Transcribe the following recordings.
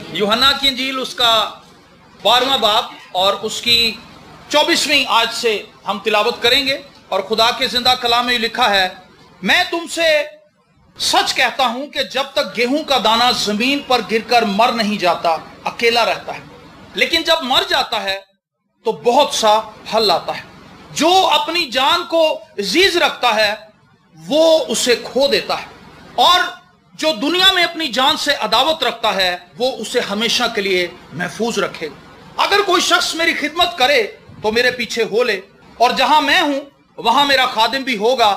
यूहन्ना की इंजील उसका 12वां बाब और उसकी 24वीं आज से हम तिलावत करेंगे। और खुदा के जिंदा कलाम में लिखा है, मैं तुमसे सच कहता हूं कि जब तक गेहूं का दाना जमीन पर गिरकर मर नहीं जाता अकेला रहता है, लेकिन जब मर जाता है तो बहुत सा फल लाता है। जो अपनी जान को अजीज रखता है वो उसे खो देता है, और जो दुनिया में अपनी जान से अदावत रखता है वो उसे हमेशा के लिए महफूज रखेगा। अगर कोई शख्स मेरी खिदमत करे तो मेरे पीछे हो ले, और जहां मैं हूं वहां मेरा खादिम भी होगा।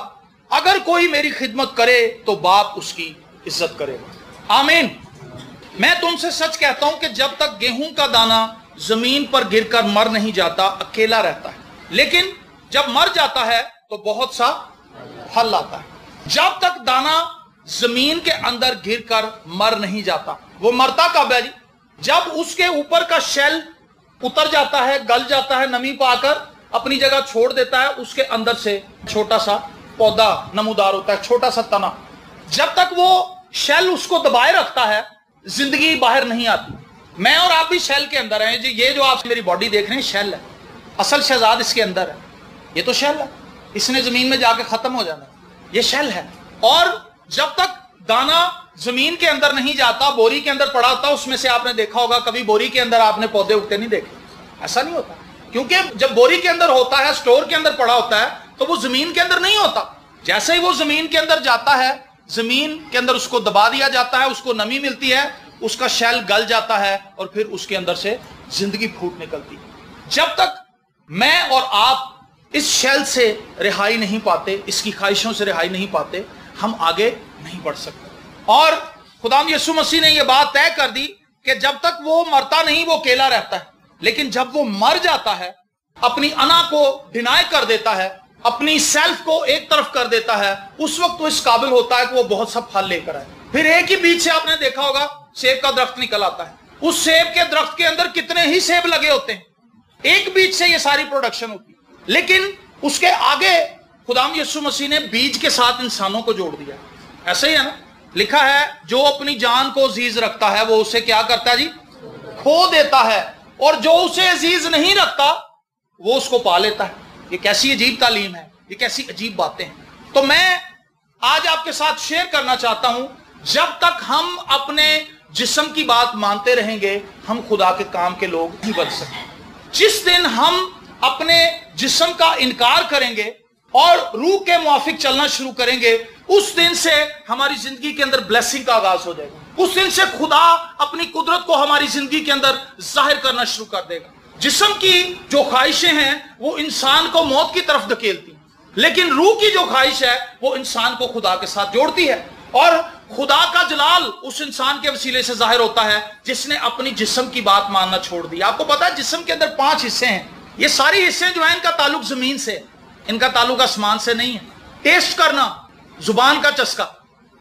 अगर कोई मेरी खिदमत करे तो बाप उसकी इज्जत करेगा। आमीन। मैं तुमसे सच कहता हूं कि जब तक गेहूं का दाना जमीन पर गिरकर मर नहीं जाता अकेला रहता है, लेकिन जब मर जाता है तो बहुत सा फल लाता है। जब तक दाना जमीन के अंदर गिरकर मर नहीं जाता, वो मरता कब है जी? जब उसके ऊपर का शेल उतर जाता है, गल जाता है, नमी पाकर अपनी जगह छोड़ देता है, उसके अंदर से छोटा सा पौधा नमूदार होता है, छोटा सा तना। जब तक वो शेल उसको दबाए रखता है जिंदगी बाहर नहीं आती। मैं और आप भी शेल के अंदर हैं जी। ये जो आप मेरी बॉडी देख रहे हैं शेल है, असल शहजाद इसके अंदर है। ये तो शेल है, इसने जमीन में जाके खत्म हो जाना, ये शेल है। और जब तक दाना जमीन के अंदर नहीं जाता, बोरी के अंदर पड़ा होता, उसमें से आपने देखा होगा कभी बोरी के अंदर आपने पौधे उगते नहीं देखे, ऐसा नहीं होता। क्योंकि जब बोरी के अंदर होता है, स्टोर के अंदर पड़ा होता है, तो वो जमीन के अंदर नहीं होता। जैसे ही वो जमीन के अंदर जाता है, जमीन के अंदर उसको दबा दिया जाता है, उसको नमी मिलती है, उसका शेल गल जाता है और फिर उसके अंदर से जिंदगी फूट निकलती है। जब तक मैं और आप इस शेल से रिहाई नहीं पाते, इसकी ख्वाहिशों से रिहाई नहीं पाते, हम आगे नहीं बढ़ सकते। और खुदा यीशु मसीह ने यह बात तय कर दी कि जब तक वो मरता नहीं वो अकेला रहता है, लेकिन जब वो मर जाता है, अपनी अना को डिनाई कर देता है, अपनी सेल्फ को एक तरफ कर देता है, उस वक्त वो इस काबिल होता है कि वो बहुत सा फल लेकर आए। फिर एक ही बीज से आपने देखा होगा सेब का दरख्त निकल आता है। उस सेब के दरख्त के अंदर कितने ही सेब लगे होते हैं, एक बीज से ये सारी प्रोडक्शन होती है। लेकिन उसके आगे खुदाम यीशु मसीह ने बीज के साथ इंसानों को जोड़ दिया। ऐसे ही है ना, लिखा है जो अपनी जान को अजीज रखता है वो उसे क्या करता है जी? खो देता है, और जो उसे अजीज नहीं रखता वो उसको पा लेता है। ये कैसी अजीब तालीम है, ये कैसी अजीब बातें हैं। तो मैं आज आपके साथ शेयर करना चाहता हूं, जब तक हम अपने जिस्म की बात मानते रहेंगे हम खुदा के काम के लोग नहीं बन सकते। जिस दिन हम अपने जिस्म का इनकार करेंगे और रूह के मुआफिक चलना शुरू करेंगे, उस दिन से हमारी जिंदगी के अंदर ब्लेसिंग का आगाज हो जाएगा। उस दिन से खुदा अपनी कुदरत को हमारी जिंदगी के अंदर जाहिर करना शुरू कर देगा। जिस्म की जो ख्वाहिशें हैं वो इंसान को मौत की तरफ धकेलती, लेकिन रूह की जो ख्वाहिश है वो इंसान को खुदा के साथ जोड़ती है, और खुदा का जलाल उस इंसान के वसीले से जाहिर होता है जिसने अपनी जिस्म की बात मानना छोड़ दी। आपको पता है जिस्म के अंदर 5 हिस्से हैं। ये सारे हिस्से जो हैं इनका ताल्लुक जमीन से, इनका ताल्लुक आसमान से नहीं है। टेस्ट करना, जुबान का चस्का,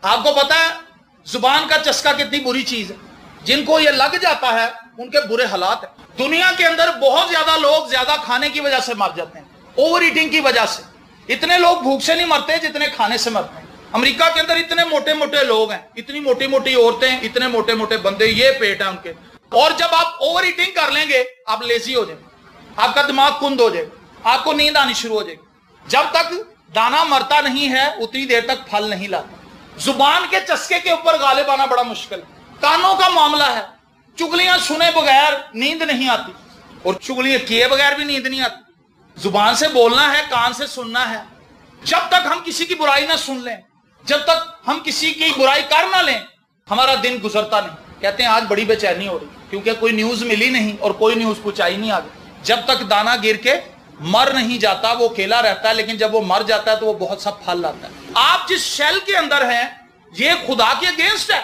आपको पता है जुबान का चस्का कितनी बुरी चीज है। जिनको ये लग जाता है उनके बुरे हालात है। दुनिया के अंदर बहुत ज्यादा लोग ज्यादा खाने की वजह से मर जाते हैं, ओवर ईटिंग की वजह से। इतने लोग भूख से नहीं मरते जितने खाने से मरते हैं। अमेरिका के अंदर इतने मोटे मोटे लोग हैं, इतनी मोटी मोटी औरतें, इतने मोटे मोटे बंदे, ये पेट है उनके। और जब आप ओवर ईटिंग कर लेंगे आप लेजी हो जाएंगे, आपका दिमाग कुंद हो जाएगा, आपको नींद आनी शुरू हो जाएगी। जब तक दाना मरता नहीं है उतनी देर तक फल नहीं लाता। जुबान के चस्के के ऊपर गालिब आना बड़ा मुश्किल है। कानों का मामला है, चुगलियां सुने बगैर नींद नहीं आती, और चुगलियां किए बगैर भी नींद नहीं आती। जुबान से बोलना है, कान से सुनना है। जब तक हम किसी की बुराई ना सुन लें, जब तक हम किसी की बुराई कर ना लें, हमारा दिन गुजरता नहीं। कहते हैं आज बड़ी बेचैनी हो रही क्योंकि कोई न्यूज मिली नहीं और कोई न्यूज पहुंचाई नहीं आगे। जब तक दाना गिर के मर नहीं जाता वो अकेला रहता है, लेकिन जब वो मर जाता है तो वो बहुत सा फल लाता है। आप जिस शेल के अंदर हैं ये खुदा के अगेंस्ट है,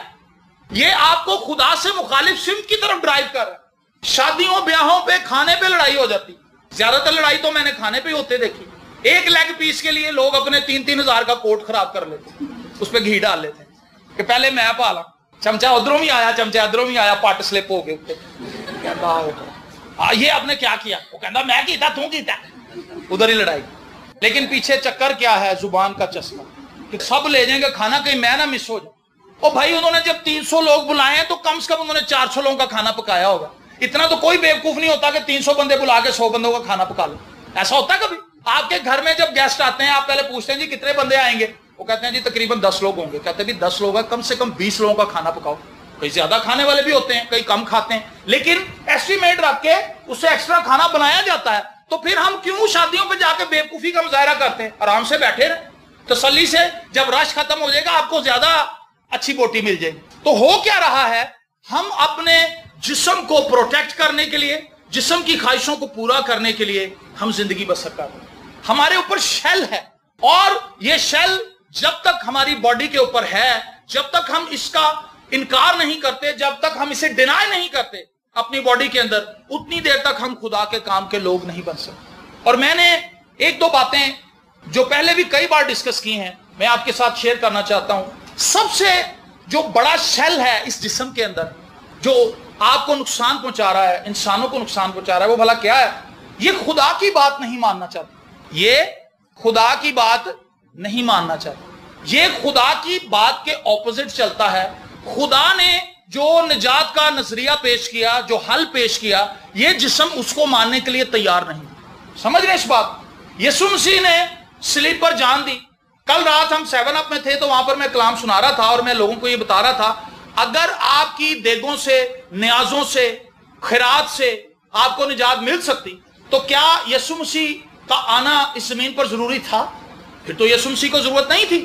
ये आपको खुदा से मुखालिफ सिमत की तरफ ड्राइव कर रहा है। शादियों ब्याहों पे खाने पे लड़ाई हो जाती, ज्यादातर लड़ाई तो मैंने खाने पे होते देखी। एक लेग पीस के लिए लोग अपने 3-3 हजार का कोट खराब कर लेते, उस पर घी डाल लेते कि पहले मैं पाला, चमचा उधरों भी आया, चमचा इधरों भी आया, पट स्लिप हो गए। ये आपने क्या किया? वो कहता मैं कीता, तू कीता, उधर ही लड़ाई। लेकिन पीछे चक्कर क्या है? जुबान का चश्मा, कि सब ले जाएंगे खाना, कहीं मैं ना मिस हो जाऊं। और भाई उन्होंने जब 300 लोग बुलाए हैं तो कम से कम उन्होंने 400 लोगों का खाना पकाया होगा। इतना तो कोई बेवकूफ नहीं होता कि 300 बंदे बुला के 100 बंदों का खाना पका लो। ऐसा होता है कभी? आपके घर में जब गेस्ट आते हैं आप पहले पूछते हैं जी कितने बंदे आएंगे, वो कहते हैं जी तकरीबन 10 लोग होंगे। कहते हैं भी 10 लोग है, कम से कम 20 लोगों का खाना पकाओ। कई ज्यादा खाने वाले भी होते हैं, कई कम खाते हैं, लेकिन एस्टिमेट रख के उससे एक्स्ट्रा खाना बनाया जाता है। तो फिर हम क्यों शादियों पे जाके बेवकूफी का मुजाहरा करते हैं? आराम से बैठे रहे तसल्ली से, जब रश खत्म हो जाएगा आपको ज्यादा अच्छी बोटी मिल जाएगी। तो हो क्या रहा है, हम अपने जिस्म को प्रोटेक्ट करने के लिए, जिस्म की ख्वाहिशों को पूरा करने के लिए हम जिंदगी बसर कर रहे हैं। हमारे ऊपर शेल है, और ये शेल जब तक हमारी बॉडी के ऊपर है, जब तक हम इसका इनकार नहीं करते, जब तक हम इसे डिनाई नहीं करते अपनी बॉडी के अंदर, उतनी देर तक हम खुदा के काम के लोग नहीं बन सकते। और मैंने एक दो बातें जो पहले भी कई बार डिस्कस की हैं, मैं आपके साथ शेयर करना चाहता हूं। सबसे जो बड़ा शेल है इस जिस्म के अंदर, जो आपको नुकसान पहुंचा रहा है, इंसानों को नुकसान पहुंचा रहा है, वो भला क्या है? ये खुदा की बात नहीं मानना चाहता, ये खुदा की बात नहीं मानना चाहता, ये खुदा की बात के ऑपोजिट चलता है। खुदा ने जो निजात का नजरिया पेश किया, जो हल पेश किया, ये जिस्म उसको मानने के लिए तैयार नहीं। समझ रहे इस बात? यीशु मसीह ने स्लीप पर जान दी। कल रात हम 7 अप में थे तो वहां पर मैं कलाम सुना रहा था और मैं लोगों को ये बता रहा था, अगर आपकी देगों से, न्याजों से, खैरात से आपको निजात मिल सकती तो क्या यीशु मसीह का आना इस जमीन पर जरूरी था? फिर तो यीशु मसीह को जरूरत नहीं थी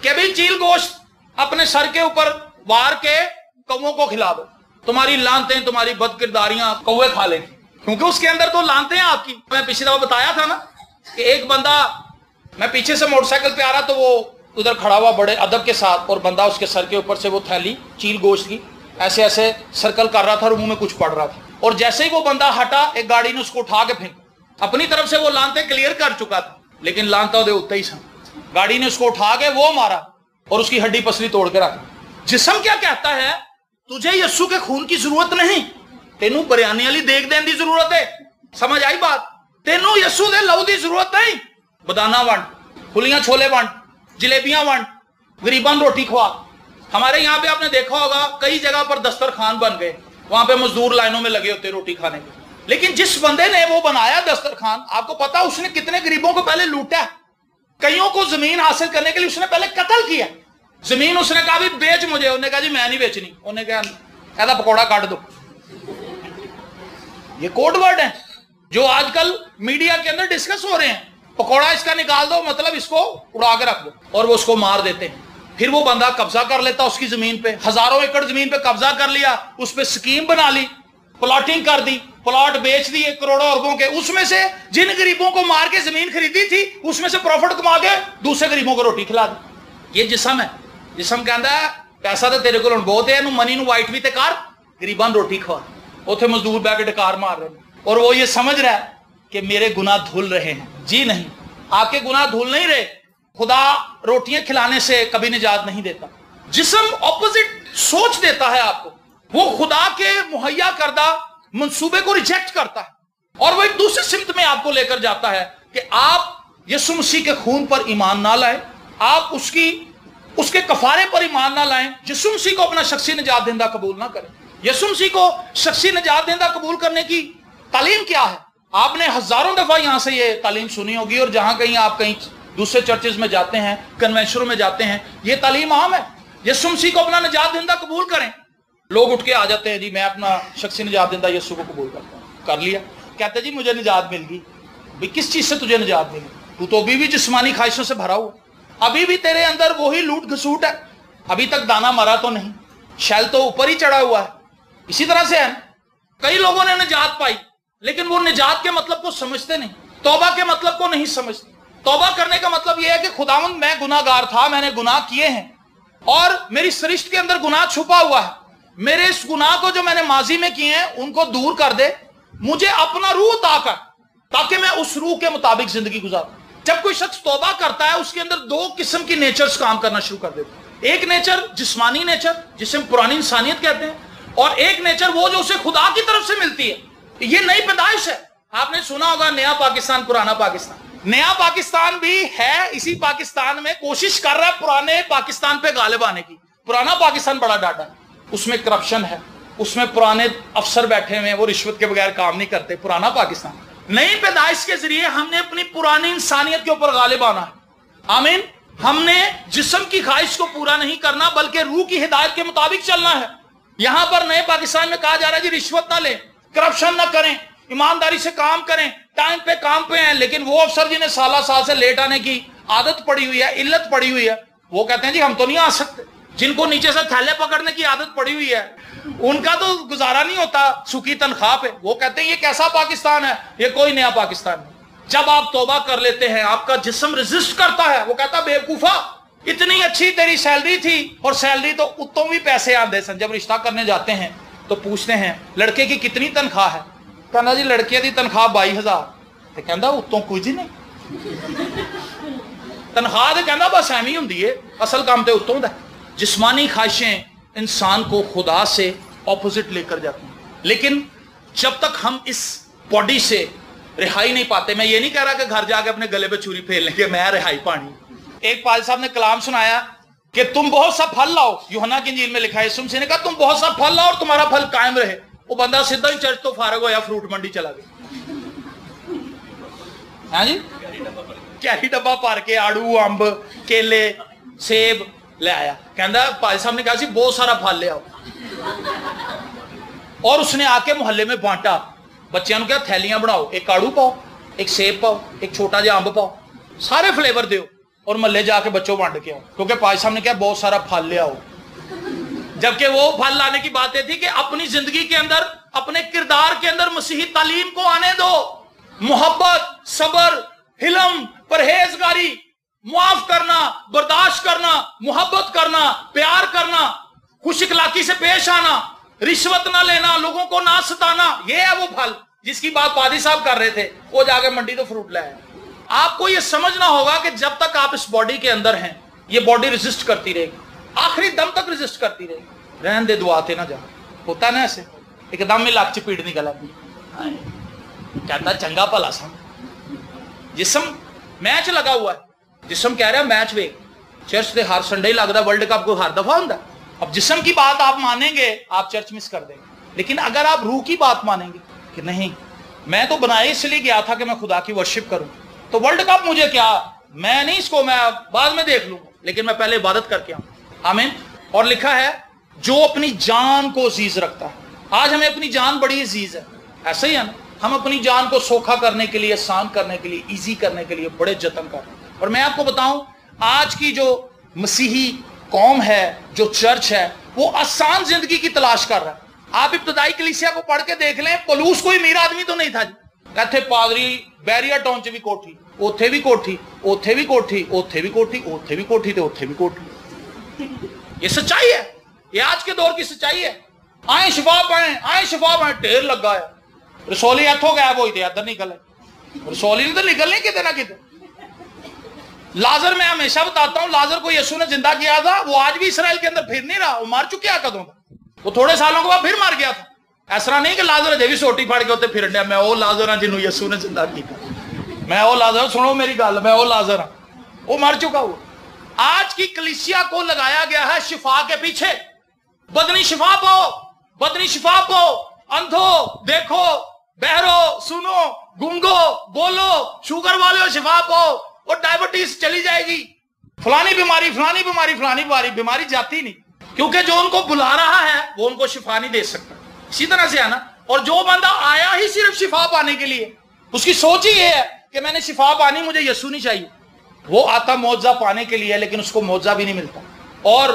कि भाई चील गोश्त अपने सर के ऊपर वार के कौवों को खिला दो, तुम्हारी लानतें, तुम्हारी बदकिरदारियां कौवे खा लेंगे, क्योंकि उसके अंदर तो लानतें हैं आपकी। मैं पिछली दफा बताया था ना कि एक बंदा, मैं पीछे से मोटरसाइकिल पे आ रहा तो वो उधर खड़ा हुआ बड़े अदब के साथ, और बंदा उसके सर के ऊपर से वो थैली चील गोश्त की ऐसे ऐसे सर्कल कर रहा था और मुंह में कुछ पड़ रहा था, और जैसे ही वो बंदा हटा एक गाड़ी ने उसको उठा के फेंक। अपनी तरफ से वो लानते क्लियर कर चुका था, लेकिन लानता दे उत्ते ही सन गाड़ी ने उसको उठा के वो मारा और उसकी हड्डी पसली तोड़ के रखा। जिस्म क्या कहता है? तुझे यीशु के खून की जरूरत नहीं, तेनू बिरयानी वाली देख देने की जरूरत है। समझ आई बात? तेनू यीशु दे लहू की जरूरत नहीं। बदाना वंड, फुलियां छोले वंड, जलेबियां वंड, गरीबां रोटी खवा। हमारे यहाँ पे आपने देखा होगा कई जगह पर दस्तरखान बन गए, वहां पे मजदूर लाइनों में लगे होते रोटी खाने के, लेकिन जिस बंदे ने वो बनाया दस्तरखान, आपको पता उसने कितने गरीबों को पहले लूटा? कईयों को जमीन हासिल करने के लिए उसने पहले कत्ल किया। जमीन उसने कहा भी बेच मुझे, उन्हें कहा जी मैं नहीं बेचनी, उन्हें कहा ऐसा पकौड़ा काट दो। ये कोड वर्ड है जो आजकल मीडिया के अंदर डिस्कस हो रहे हैं। पकौड़ा इसका निकाल दो, मतलब इसको उड़ा के रख दो, और वो उसको मार देते हैं। फिर वो बंदा कब्जा कर लेता उसकी जमीन पे, हजारों एकड़ जमीन पे कब्जा कर लिया, उस पे स्कीम बना ली, प्लॉटिंग कर दी, प्लॉट बेच दिए करोड़ों अरबों के, उसमें से जिन गरीबों को मार के जमीन खरीदी थी उसमें से प्रॉफिट कमा के दूसरे गरीबों को रोटी खिला दी। ये जिस्म है। जिस्म कहता है पैसा तो तेरे को बहुत है, मनी नू वाइट भी ते कर, गरीबां नू रोटी खवा। उथे मजदूर बैठ के डकार मार रहे हैं और वो ये समझ रहा है कि मेरे गुनाह धुल रहे हैं। जी नहीं, आपके गुनाह धुल नहीं रहे। खुदा रोटियां खिलाने से कभी निजात नहीं देता। जिस्म ऑपोजिट सोच देता है आपको, वो खुदा के मुहैया करदा मंसूबे को रिजेक्ट करता है और वो एक दूसरे सिमत में आपको लेकर जाता है कि आप यीशु मसीह के खून पर ईमान ना लाएं, आप उसके कफारे पर ईमान ना लाएं, यीशु मसीह को अपना शख्सी निजात देंदा कबूल ना करें। यीशु मसीह को शख्सी निजात देंदा कबूल करने की तालीम क्या है? आपने हजारों दफा यहां से ये तालीम सुनी होगी, और जहां कहीं आप कहीं दूसरे चर्चेज में जाते हैं, कन्वेंशनों में जाते हैं, ये तालीम आम है। यीशु मसीह को अपना निजात देंदा कबूल करें। लोग उठ के आ जाते हैं, जी मैं अपना शख्सी निजात देंदा यीशु को कबूल करता हूं, कर लिया, कहते जी मुझे निजात मिल गई। भाई किस चीज से तुझे निजात मिली? तू तो अभी भी जिस्मानी ख्वाहिशों से भरा हुआ, अभी भी तेरे अंदर वही लूट घसूट है, अभी तक दाना मरा तो नहीं, शैल तो ऊपर ही चढ़ा हुआ है। इसी तरह से है, कई लोगों ने निजात पाई लेकिन वो निजात के मतलब को समझते नहीं, तौबा के मतलब को नहीं समझते। तौबा करने का मतलब यह है कि खुदावंद मैं गुनाहगार था, मैंने गुनाह किए हैं और मेरी सरिश्त के अंदर गुनाह छुपा हुआ है, मेरे इस गुनाह को जो मैंने माजी में किए हैं उनको दूर कर दे, मुझे अपना रूह अता कर ताकि मैं उस रूह के मुताबिक जिंदगी गुजारूं। जब कोई शख्स तौबा करता है उसके अंदर दो किस्म की नेचर्स काम करना शुरू कर देते हैं। एक नेचर जिस्मानी नेचर जिसे हम पुरानी इंसानियत कहते हैं, और एक नेचर वो जो उसे खुदा की तरफ से मिलती है। ये नई पैदाइश है। आपने सुना होगा नया पाकिस्तान पुराना पाकिस्तान। नया पाकिस्तान भी है, इसी पाकिस्तान में कोशिश कर रहा है पुराने पाकिस्तान पे गालिब आने की। पुराना पाकिस्तान बड़ा डाटा है, उसमें करप्शन है, उसमें पुराने अफसर बैठे हुए हैं, वो रिश्वत के बगैर काम नहीं करते। पुराना पाकिस्तान। नई पैदाइश के जरिए हमने अपनी पुरानी इंसानियत के ऊपर गालिब आना है। आमीन। हमने जिस्म की ख्वाहिश को पूरा नहीं करना बल्कि रूह की हिदायत के मुताबिक चलना है। यहां पर नए पाकिस्तान में कहा जा रहा है जी रिश्वत ना लें, करप्शन ना करें, ईमानदारी से काम करें, टाइम पे काम पे हैं। लेकिन वो अफसर जिन्हें साल से लेट आने की आदत पड़ी हुई है, इल्लत पड़ी हुई है, वो कहते हैं जी हम तो नहीं आ सकते। जिनको नीचे से थैले पकड़ने की आदत पड़ी हुई है, उनका तो गुजारा नहीं होता सूखी तनख्वाह पे, वो कहते हैं ये कैसा पाकिस्तान है, ये कोई नया पाकिस्तान नहीं। जब आप तौबा कर लेते हैं, आपका जिस्म रेजिस्ट करता है, वो कहता बेवकूफा, इतनी अच्छी तेरी सैलरी थी, और सैलरी तो उत्तों भी पैसे आते सन। जब रिश्ता करने जाते हैं तो पूछते हैं लड़के की कितनी तनख्वाह है, कहना जी लड़के की तनख्वाह 22,000, तो कहता उत्तों कुछ नहीं, तनख्वाह तो कहना बस एवं होंगी है, असल काम तो उत्तों दा। जिस्मानी ख्वाहिशें इंसान को खुदा से ऑपोजिट लेकर जाती हैं। लेकिन जब तक हम इस बॉडी से रिहाई नहीं पाते, मैं ये नहीं कह रहा कि घर जाके अपने गले पे छुरी फेर लेंगे मैं रिहाई पानी। एक पाल साहब ने कलाम सुनाया कि तुम बहुत सा फल लाओ, यूहन्ना की इंजील में लिखा है, यीशु मसीह ने कहा तुम बहुत सा फल लाओ और तुम्हारा फल कायम रहे। वो बंदा सीधा ही चर्च तो फारग होया, फ्रूट मंडी चला गया। हाँ जी, कैरी डब्बा भर के आड़ू, अंब, केले, सेब ले आया। कहता भाई साहब ने कहा सी बहुत सारा फल ले आओ, और उसने आके मोहल्ले में बांटा। बच्चों को क्या थैलियां बनाओ, एक आड़ू पाओ, एक सेब पाओ, एक छोटा जिहा अंब पाओ, सारे फ्लेवर दो और मोहल्ले जाके बच्चों बांट के आओ, क्योंकि भाई साहब ने कहा बहुत सारा फल ले आओ। जबकि वो फल लाने की बात थी कि अपनी जिंदगी के अंदर, अपने किरदार के अंदर मसीही तालीम को आने दो। मोहब्बत, सबर, हिलम, परहेजगारी, मुआफ करना, बर्दाश्त करना, मोहब्बत करना, प्यार करना, खुश इखलाकी से पेश आना, रिश्वत ना लेना, लोगों को ना सताना, ये है वो फल जिसकी बात पादी साहब कर रहे थे। वो जाके मंडी तो फ्रूट लाए। आपको ये समझना होगा कि जब तक आप इस बॉडी के अंदर हैं, ये बॉडी रेजिस्ट करती रहेगी, आखिरी दम तक रेजिस्ट करती रहेगी। रहन दे, दुआते ना जा, होता ना ऐसे, एकदम में लाख चपीट निकल आती, कहता चंगा भला सा जिस्म मैच लगा हुआ है, जिस्म कह रहा मैच वे चर्च से हर संडे लगता, वर्ल्ड कप को हर दफा होता। अब जिस्म की बात आप मानेंगे, आप चर्च मिस कर देंगे। लेकिन अगर आप रूह की बात मानेंगे कि नहीं, मैं तो बनाया इसलिए गया था कि मैं खुदा की वर्शिप करूं, तो वर्ल्ड कप मुझे क्या, मैं नहीं, इसको मैं बाद में देख लूंगा, लेकिन मैं पहले इबादत करके आऊं। आमीन। और लिखा है जो अपनी जान को अजीज रखता है। आज हमें अपनी जान बड़ी अजीज है, ऐसा ही है ना। हम अपनी जान को सोखा करने के लिए, आसान करने के लिए, इजी करने के लिए बड़े जतन कर रहे हैं। और मैं आपको बताऊं, आज की जो मसीही कौम है, जो चर्च है, वो आसान जिंदगी की तलाश कर रहा है। आप इब्तदाई कलीसिया को पढ़ के देख लें, पलूस कोई अमीर आदमी तो नहीं था जी। कहते पादरी बैरिया टाउन च भी कोठी, ओथे भी कोठी, ओथे भी कोठी, ओथे भी कोठी, ओथे भी कोठी, तो ओथे भी कोठी। ये सच्चाई है, ये आज के दौर की सच्चाई है। आए शिफा पाए, आए शिफा पाए, ढेर लगा है। रसौली इथों गायब हुई थी, इधर निकल है, रसौली ने तो निकलने कितने ना कितने। लाजर, मैं हमेशा बताता हूं, लाजर को यीशु ने जिंदा किया था, वो आज भी इसराइल के अंदर फिर नहीं रहा, वो मर चुका कदों था, वो थोड़े सालों के बाद फिर मर गया था। ऐसा नहीं कि लाजर अजे भी सोटी फड़ के उत्ते फिर रहा, मैं वो लाजर हाँ जिन्होंने यीशु ने जिंदा किया, मैं वो लाजर, सुनो मेरी गल, मैं वो लाजर हाँ, वो मर चुका। वो आज की कलीसिया को लगाया गया है शिफा के पीछे। बदनी शिफा पाओ, बदनी शिफा पाओ, अंधो देखो, बहरो सुनो, गूंगो बोलो, शुगर वाले हो शिफा पाओ, और डायबिटीज चली जाएगी, फलानी बीमारी, फलानी बीमारी, फलानी बीमारी, बीमारी जाती नहीं, क्योंकि जो उनको बुला रहा है वो उनको शिफा नहीं दे सकता। इसी तरह से आना, और जो बंदा आया ही सिर्फ शिफा पाने के लिए, उसकी सोच ही ये है कि मैंने शिफा पानी, मुझे यीशु नहीं चाहिए। वो आता मौजा पाने के लिए, लेकिन उसको मौजा भी नहीं मिलता, और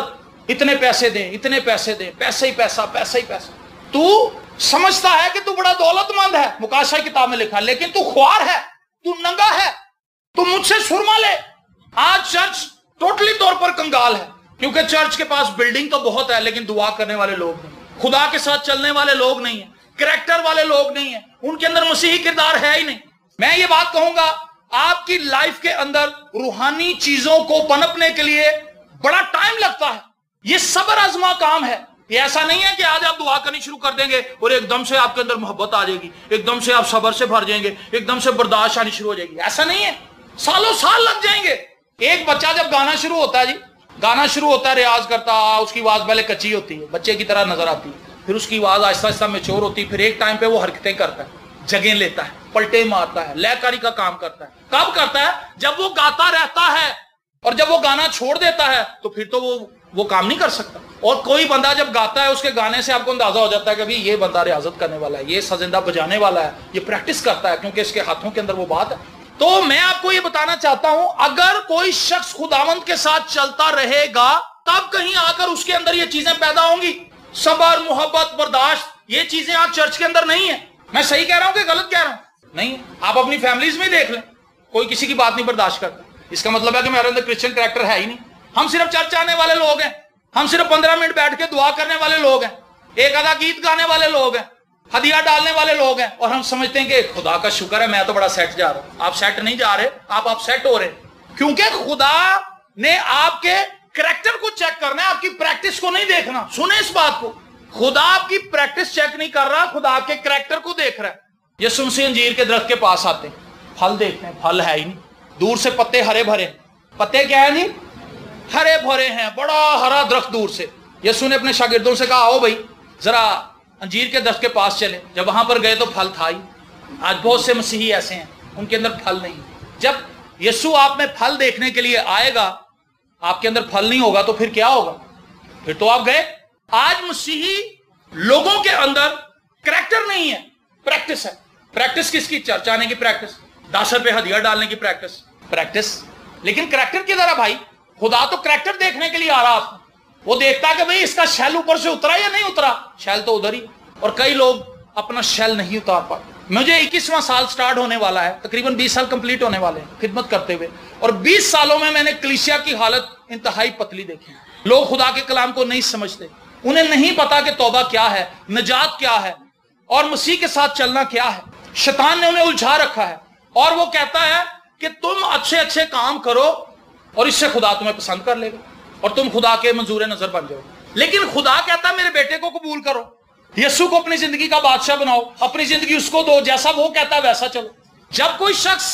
इतने पैसे दें, इतने पैसे दें, पैसे ही पैसा, पैसा ही पैसा। तू समझता है कि तू बड़ा दौलतमंद है, मुकाशा किताब में लिखा, लेकिन तू ख्वार है, तू नंगा है, तू मुझसे सुरमा ले। आज चर्च टोटली तौर पर कंगाल है, क्योंकि चर्च के पास बिल्डिंग तो बहुत है, लेकिन दुआ करने वाले लोग नहीं, खुदा के साथ चलने वाले लोग नहीं है, कैरेक्टर वाले लोग नहीं है, उनके अंदर मसीही किरदार है ही नहीं। मैं ये बात कहूंगा, आपकी लाइफ के अंदर रूहानी चीजों को पनपने के लिए बड़ा टाइम लगता है। ये सब्र आजमा काम है। ये ऐसा नहीं है कि आज आप दुआ करनी शुरू कर देंगे और एकदम से आपके अंदर मोहब्बत आ जाएगी, एकदम से आप सब्र से भर जाएंगे, एकदम से बर्दाश्त आनी शुरू हो जाएगी। ऐसा नहीं है, सालों साल लग जाएंगे। एक बच्चा जब गाना शुरू होता है जी, گانا شروع ہوتا ہے، ریاض کرتا، اس کی آواز پہلے کچی ہوتی ہے، بچے کی طرح نظر آتی ہے، پھر اس کی آواز آہستہ آہستہ میچور ہوتی ہے، پھر ایک ٹائم پہ وہ حرکتیں کرتا ہے، جگہیں لیتا ہے، پلٹے مارتا ہے، لے کاری کا کام کرتا ہے۔ کب کرتا ہے؟ جب وہ گاتا رہتا ہے، اور جب وہ گانا چھوڑ دیتا ہے تو پھر تو وہ کام نہیں کر سکتا۔ اور کوئی بندہ جب گاتا ہے، اس کے گانے سے آپ کو اندازہ ہو جاتا ہے کہ بھئی یہ بندہ ریاضت کرنے والا ہے، یہ سازندہ بجانے والا ہے، یہ پریکٹس کرتا ہے، کیونکہ اس کے ہاتھوں کے اندر وہ بات ہے۔ تو میں آپ کو یہ بتانا چاہتا ہوں، اگر کوئی شخص خداوند کے ساتھ چلتا رہے گا تب کہیں آ کر اس کے اندر یہ چیزیں پیدا ہوں گی، صبر، محبت، برداشت، یہ چیزیں آپ چرچ کے اندر نہیں ہیں۔ میں صحیح کہہ رہا ہوں کہ غلط کہہ رہا ہوں؟ نہیں، آپ اپنی فیملیز میں دیکھ لیں، کوئی کسی کی بات نہیں برداشت کرتا۔ اس کا مطلب ہے کہ میرے اندر کرسچن کریکٹر ہے ہی نہیں۔ ہم صرف چرچ آنے والے لوگ ہیں، ہم صرف 15 منٹ بیٹھ کے دعا کرنے والے لوگ ہیں، ایک آدھا گیت گانے والے لوگ ہیں، ہدیہ ڈالنے والے لوگ ہیں، اور ہم سمجھتے ہیں کہ خدا کا شکر ہے میں تو بڑا سیٹ جا رہا ہوں۔ آپ سیٹ نہیں جا رہے، آپ سیٹ ہو رہے ہیں، کیونکہ خدا نے آپ کے کریکٹر کو چیک کرنا ہے، آپ کی پریکٹس کو نہیں دیکھنا۔ سنیں اس بات کو، خدا آپ کی پریکٹس چیک نہیں کر رہا، خدا آپ کے کریکٹر کو دیکھ رہا ہے۔ یسوع مسیح انجیر کے درخت کے پاس آتے ہیں، پھل دیکھتے ہیں، پھل ہے ہی نہیں، دور سے پتے ہرے بھرے، پتے کیا ہے نہیں، ہرے بھرے ہیں، بڑا ہرا درخت دور سے۔ یسوع نے اپنے شاگردوں سے کہا آؤ بھائی ذرا انجیر کے درخت کے پاس چلے۔ جب وہاں پر گئے تو پھل تھا ہی۔ آج بہت سے مسیحی ایسے ہیں ان کے اندر پھل نہیں۔ جب یسوع آپ میں پھل دیکھنے کے لیے آئے گا، آپ کے اندر پھل نہیں ہوگا تو پھر کیا ہوگا؟ پھر تو آپ گئے۔ آج مسیحی لوگوں کے اندر کریکٹر نہیں ہے، پریکٹس ہے۔ پریکٹس کس کی؟ چرچ آنے کی پریکٹس، 10 روپے ہدیہ ڈالنے کی پریکٹس۔ لیکن کریکٹر کدھر ہے بھائی؟ خدا تو کریکٹر دیکھنے کے لیے آ رہا آپ کو۔ وہ دیکھتا کہ بھئی اس کا شیل اوپر سے اترا یا نہیں اترا، شیل تو ادھر ہی۔ اور کئی لوگ اپنا شیل نہیں اتار پاتے۔ مجھے 21واں سال سٹارٹ ہونے والا ہے، تقریباً 20 سال کمپلیٹ ہونے والے ہیں خدمت کرتے ہوئے، اور 20 سالوں میں نے کلیسیا کی حالت انتہائی پتلی دیکھی۔ لوگ خدا کے کلام کو نہیں سمجھتے، انہیں نہیں پتا کہ توبہ کیا ہے، نجات کیا ہے، اور مسیح کے ساتھ چلنا کیا ہے۔ شیطان نے انہیں الجھا رکھا ہے، اور وہ کہتا ہے کہ تم اچھے کام کرو اور اس سے خدا تمہیں پسند کر لے گا اور تم خدا کے منظور نظر بن جاؤ۔ لیکن خدا کہتا ہے میرے بیٹے کو قبول کرو، یسوع کو اپنی زندگی کا بادشاہ بناؤ، اپنی زندگی اس کو دو، جیسا وہ کہتا ہے ویسا چلو۔ جب کوئی شخص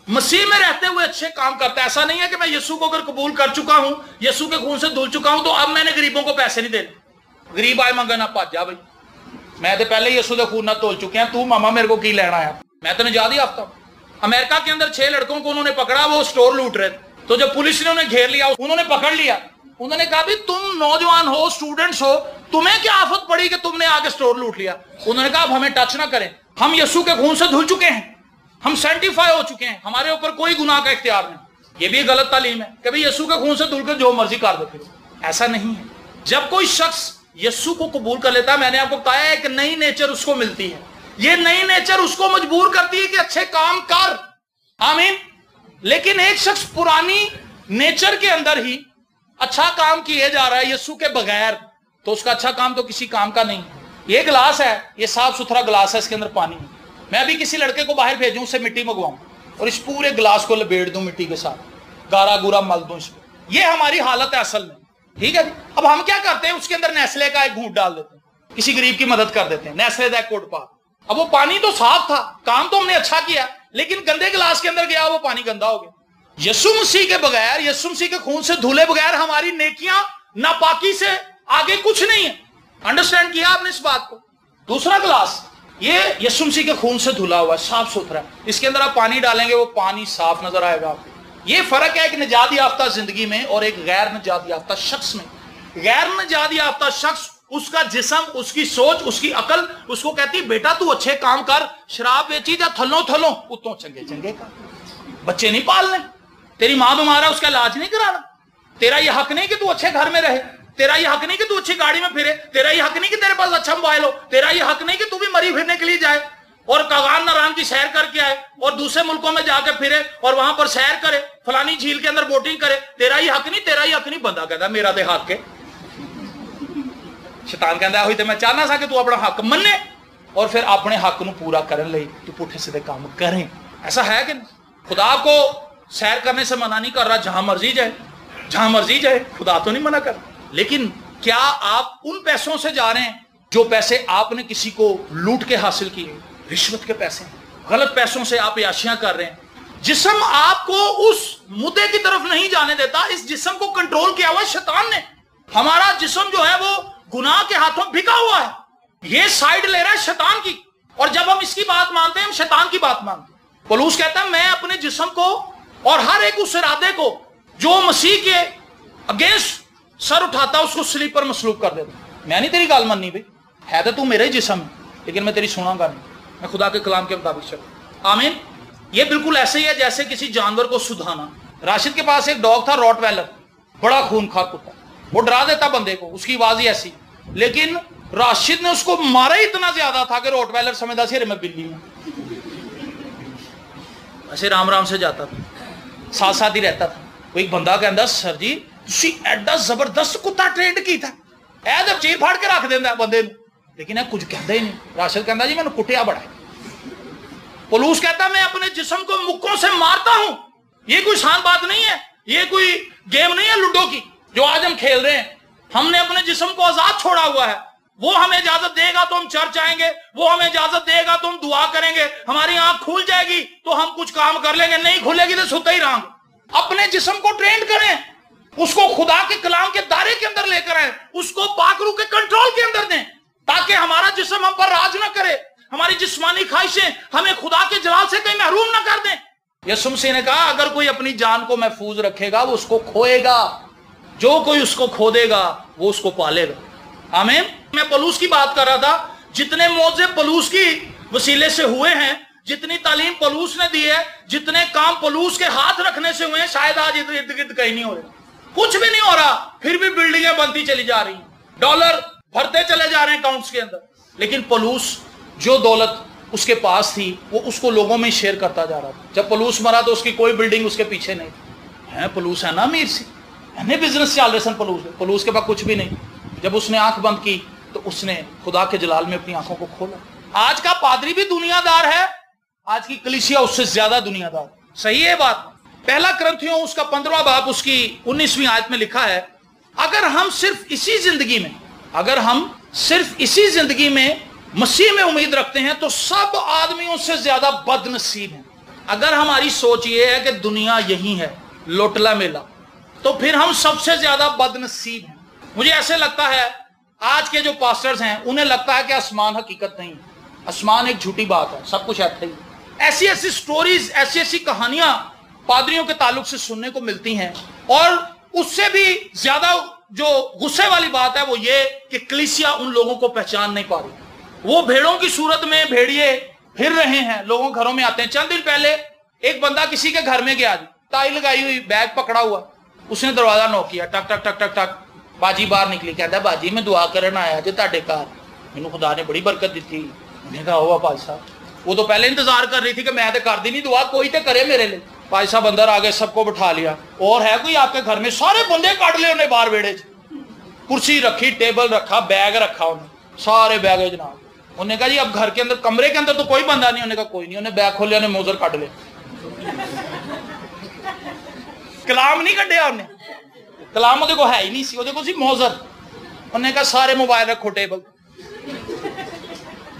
مسیح میں رہتے ہوئے اچھے کام کرتا ہے، ایسا نہیں ہے کہ میں یسوع کو اگر قبول کر چکا ہوں، یسوع کے خون سے دھل چکا ہوں، تو اب میں نے غریبوں کو پیسے نہیں دینے۔ غریب آئے منگنا پاج جا بھائی، میں تو پہلے یسوع کے خون نہ تول چکے ہیں، تو ماما میرے کو کی لینا ہے؟ میں تو نجات یافتہ ہوں۔ امریکہ کے اندر 6 لڑکوں کو انہوں نے پکڑا، وہ سٹور لوٹ رہے تھے، تو جب پولیس نے انہیں گھیر لیا، انہوں نے پکڑ لیا، انہوں نے کہا بھی تم نوجوان ہو، سٹوڈنٹس ہو، تمہیں کیا آفت پڑی کہ تم نے آگے سٹور لوٹ لیا؟ انہوں نے کہا اب ہمیں ٹچ نہ کریں، ہم یسوع کے خون سے دھل چکے ہیں، ہم سینٹیفائی ہو چکے ہیں، ہمارے اوپر کوئی گناہ کا اختیار نہیں۔ یہ بھی غلط تعلیم ہے کہ بھئی یسوع کے خون سے دھل کر جو مرضی کر دو، پھر ایسا نہیں ہے۔ جب کوئی شخص یسوع کو قبول کر لیتا ہے، میں نے آپ کو بتایا ایک نئی نیچر اس کو ملتی ہے، یہ نئی نیچر اس کو مجبور کرتی ہے کہ اچھے کام کر، آمین۔ لیکن ایک شخص پرانی نیچر کے اندر ہی اچھا کام کیے جا رہا ہے یسوع کے بغیر، تو اس کا اچھا کام تو کسی کام کا نہیں۔ یہ گلاس ہے، یہ صاف ستھرا گلاس ہے، اس کے اندر پانی ہے۔ میں ابھی کسی لڑکے کو باہر بھیجوں، اسے مٹی منگواؤں اور اس پورے گلاس کو لپیٹ دوں مٹی کے ساتھ، گارا گورا مل دوں اس کو، یہ ہماری حالت ہے اصل میں، ٹھیک ہے۔ اب ہم کیا کرتے ہیں؟ اس کے اندر نیسلے کا ایک گھونٹ ڈال دیتے ہیں، کسی غریب کی مدد کر دیتے ہیں، نیسلے دا ایک کوٹ پا۔ اب وہ پانی تو صاف تھا، کام تو ہم نے اچھا کیا، لیکن گندے گلاس کے اندر گیا، وہ پانی گندا ہو گیا۔ یسوع مسیح کے بغیر، یسوع مسیح کے خون سے دھلے بغیر ہماری نیکیاں ناپاکی سے آگے کچھ نہیں ہے۔ انڈرسٹینڈ کیا آپ نے اس بات کو؟ دوسرا گلاس یہ یسوع مسیح کے خون سے دھلا ہوا ہے، صاف ستھرا ہے، اس کے اندر آپ پانی ڈالیں گے وہ پانی صاف نظر آئے گا آپ کو۔ یہ فرق ہے ایک نجات یافتہ زندگی میں اور ایک غیر نجات یافتہ شخص میں۔ غیر نجات یافتہ شخص، اس کا جسم، اس کی سوچ، اس کی عقل اس کو کہتی بیٹا تو اچھے کام کر، شراب بیچی جا، تھلوں اتوں چنگے کر، بچے نہیں پالنے، تیری ماں بیمار ہے اس کا علاج نہیں کرانا، تیرا یہ حق نہیں کہ تو اچھے گھر میں رہے، تیرا یہ حق نہیں کہ تو اچھی گاڑی میں پھرے، تیرا یہ حق نہیں کہ تیرے پاس اچھا موبائل ہو، تیرا یہ حق نہیں کہ تو بھی مری پھرنے کے لیے جائے اور کاغان ناران کی سیر کر کے آئے اور دوسرے ملکوں میں جا کے پھرے اور وہاں پر سیر کرے، فلانی جھیل کے اندر بوٹنگ کرے، تیرا یہ حق نہیں، تیرا یہ حق نہیں۔ بندہ کہتا ہے میرا دے حق کے، شیطان کہتا ہے ہوئی تے میں چاہنا سا کہ تو اپنا حق منے اور پھر اپنے حق نو پورا کرن لئی تو پٹھے سیدھے کام کریں۔ ایسا ہے کہ خدا کو سیر کرنے سے منع نہیں کر رہا، جہاں مرضی جائے، خدا تو نہیں منع کر رہا۔ لیکن کیا آپ ان پیسوں سے جا رہے ہیں جو پیسے آپ نے کسی کو لوٹ کے حاصل کیے، رشوت کے پیسے، غلط پیسوں سے آپ عیاشیاں کر رہے ہیں، جسم آپ کو اس مدعے کی طرف نہیں جانے دیتا. اس جسم کو کنٹرول کیا ہوا شیطان نے. ہمارا جسم جو ہے وہ گناہ کے ہاتھوں بھگا ہوا ہے. یہ سائیڈ لے رہا ہے شیطان کی, اور جب ہم اس کی بات مانتے ہیں ہم شیطان کی بات مانتے ہیں. پولس کہتا ہے میں اپنے جسم کو اور ہر ایک اس ارادے کو جو مسیح کے اگینسٹ سر اٹھاتا اس کو سلیب پر مسلوب کر دیتا. میں نہیں تیری گال ماننی بھائی, ہے تو میرے جسم ہے لیکن میں تیری سنا گا نہیں, میں خدا کے کلام کے مطابق چلوں. آمین. یہ بالکل ایسے ہی ہے جیسے کسی جانور کو سدھانا. راشد کے پاس ایک ڈاگ تھا, روٹ ویلر, بڑا خونخوار کتا. وہ ڈرا دیتا بندے کو, اس کی آواز ہی ایسی, لیکن راشد نے اس کو مارا ہی اتنا زیادہ تھا کہ روٹ ویلر سمجھتا سی میں بلی ہوں. ایسے رام رام سے جاتا تھا, ساتھ ساتھ ہی رہتا تھا. وہ ایک بندہ کہندا سر جی تسی ایڈا زبردست کتا ٹرینڈ کیتا اے, جب چیر پھاڑ کے رکھ دیندا بندے نو, لیکن اے کچھ کہندا ہی نہیں. راشد کہندا جی میں نے کٹیا بڑا ہے. پولس کہتا میں اپنے جسم کو مکوں سے مارتا ہوں. یہ کوئی آسان بات نہیں ہے, یہ کوئی گیم نہیں ہے لوڈو کی جو آج ہم کھیل رہے ہیں. ہم نے اپنے جسم کو آزاد چھوڑا ہوا ہے. وہ ہمیں اجازت دے گا تو ہم چرچ آئیں گے, وہ ہمیں اجازت دے گا تو ہم دعا کریں گے, ہماری آنکھ کھل جائے گی تو ہم کچھ کام کر لیں گے, نہیں کھلے گی تو سوتے ہی رہیں گے. اپنے جسم کو ٹرینڈ کریں, اس کو خدا کے کلام کے دائرے کے اندر لے کر آئیں, اس کو پاک روح کے کنٹرول کے اندر دیں, تاکہ ہمارا جسم ہم پر راج نہ کرے, ہماری جسمانی خواہشیں ہمیں خدا کے جلال سے کہیں محروم نہ کر دیں. یسوع مسیح نے کہا اگر کوئی اپنی جان کو محفوظ رکھے گا وہ اس کو کھوئے گا, جو کوئی اس کو کھو دے گا وہ اس کو پالے گا. آمین. میں پولس کی بات کر رہا تھا, جتنے معجزے پولس کی وسیلے سے ہوئے ہیں, جتنی تعلیم پولس نے دی ہے, جتنے کام پولس کے ہاتھ رکھنے سے ہوئے ہیں, شاید آج ارد گرد کہیں نہیں ہو رہے, کچھ بھی نہیں ہو رہا. پھر بھی بلڈنگیں بنتی چلی جا رہی ہیں, ڈالر بھرتے چلے جا رہے ہیں اکاؤنٹس کے اندر, لیکن پولس جو دولت اس کے پاس تھی وہ اس کو لوگوں میں شیئر کرتا جا رہا تھا. جب پولس مرا تو اس کی کوئی بلڈنگ اس کے پیچھے نہیں تھی. پولس ہے نا امیر سی, بزنس چل رہے سن پولس کے پاس کچھ بھی نہیں. جب اس نے آنکھ بند کی تو اس نے خدا کے جلال میں اپنی آنکھوں کو کھولا. آج کا پادری بھی دنیا دار ہے, آج کی کلیسیا اس سے زیادہ دنیا دار. صحیح ہے بات. پہلا کرنتھیوں اس کا 15واں باب اس کی 19ویں آیت میں لکھا ہے, اگر ہم صرف اسی زندگی میں مسیح میں امید رکھتے ہیں تو سب آدمیوں سے زیادہ بد نصیب ہیں. اگر ہماری سوچ یہ ہے کہ دنیا یہی ہے لوٹلا میلا, تو پھر ہم سب سے زیادہ بد نصیب ہیں. مجھے ایسے لگتا ہے آج کے جو پاسٹرز ہیں انہیں لگتا ہے کہ آسمان حقیقت نہیں, آسمان ایک جھوٹی بات ہے, سب کچھ ایسا ہی. ایسی سٹوریز, ایسی کہانیاں پادریوں کے تعلق سے سننے کو ملتی ہیں, اور اس سے بھی زیادہ جو غصے والی بات ہے وہ یہ کہ کلیسیا ان لوگوں کو پہچان نہیں پا رہی. وہ بھیڑوں کی صورت میں بھیڑیے پھر رہے ہیں, لوگوں گھروں میں آتے ہیں. چند دن پہلے ایک بندہ کسی کے گھر میں گیا, ٹائی لگائی ہوئی, بیگ پکڑا ہوا, اس نے دروازہ نوک کیا, ٹک ٹک ٹک ٹک ٹک. باجی باہر نکلی, کہتا باجی میں دعا کرنا آیا جی تہاڈے گھر, مینوں خدا نے بڑی برکت دیتی. میں نے کہا ہوا پاج صاحب, وہ تو پہلے انتظار کر رہی تھی کہ میں تو کر دی نہیں دعا, کوئی تو کرے میرے لیے. پاج صاحب اندر آ گئے, سب کو بٹھا لیا. اور ہے کوئی آپ کے گھر میں؟ سارے بندے کٹ لے انہیں باہر ویڑے چ, کرسی رکھی, ٹیبل رکھا, بیگ رکھا, انہیں سارے بیگ جناب. انہوں نے کہا جی اب گھر کے اندر کمرے کے اندر تو کوئی بندہ نہیں. انہوں نے کہا کوئی نہیں. انہیں بیگ کھولیا, انہیں موزر کٹ لیا. کلام نہیں کٹیا انہیں, کلام وہ ہے ہی نہیں سی, وہ سی موزر. انہوں نے کہا سارے موبائل رکھو ٹیبل,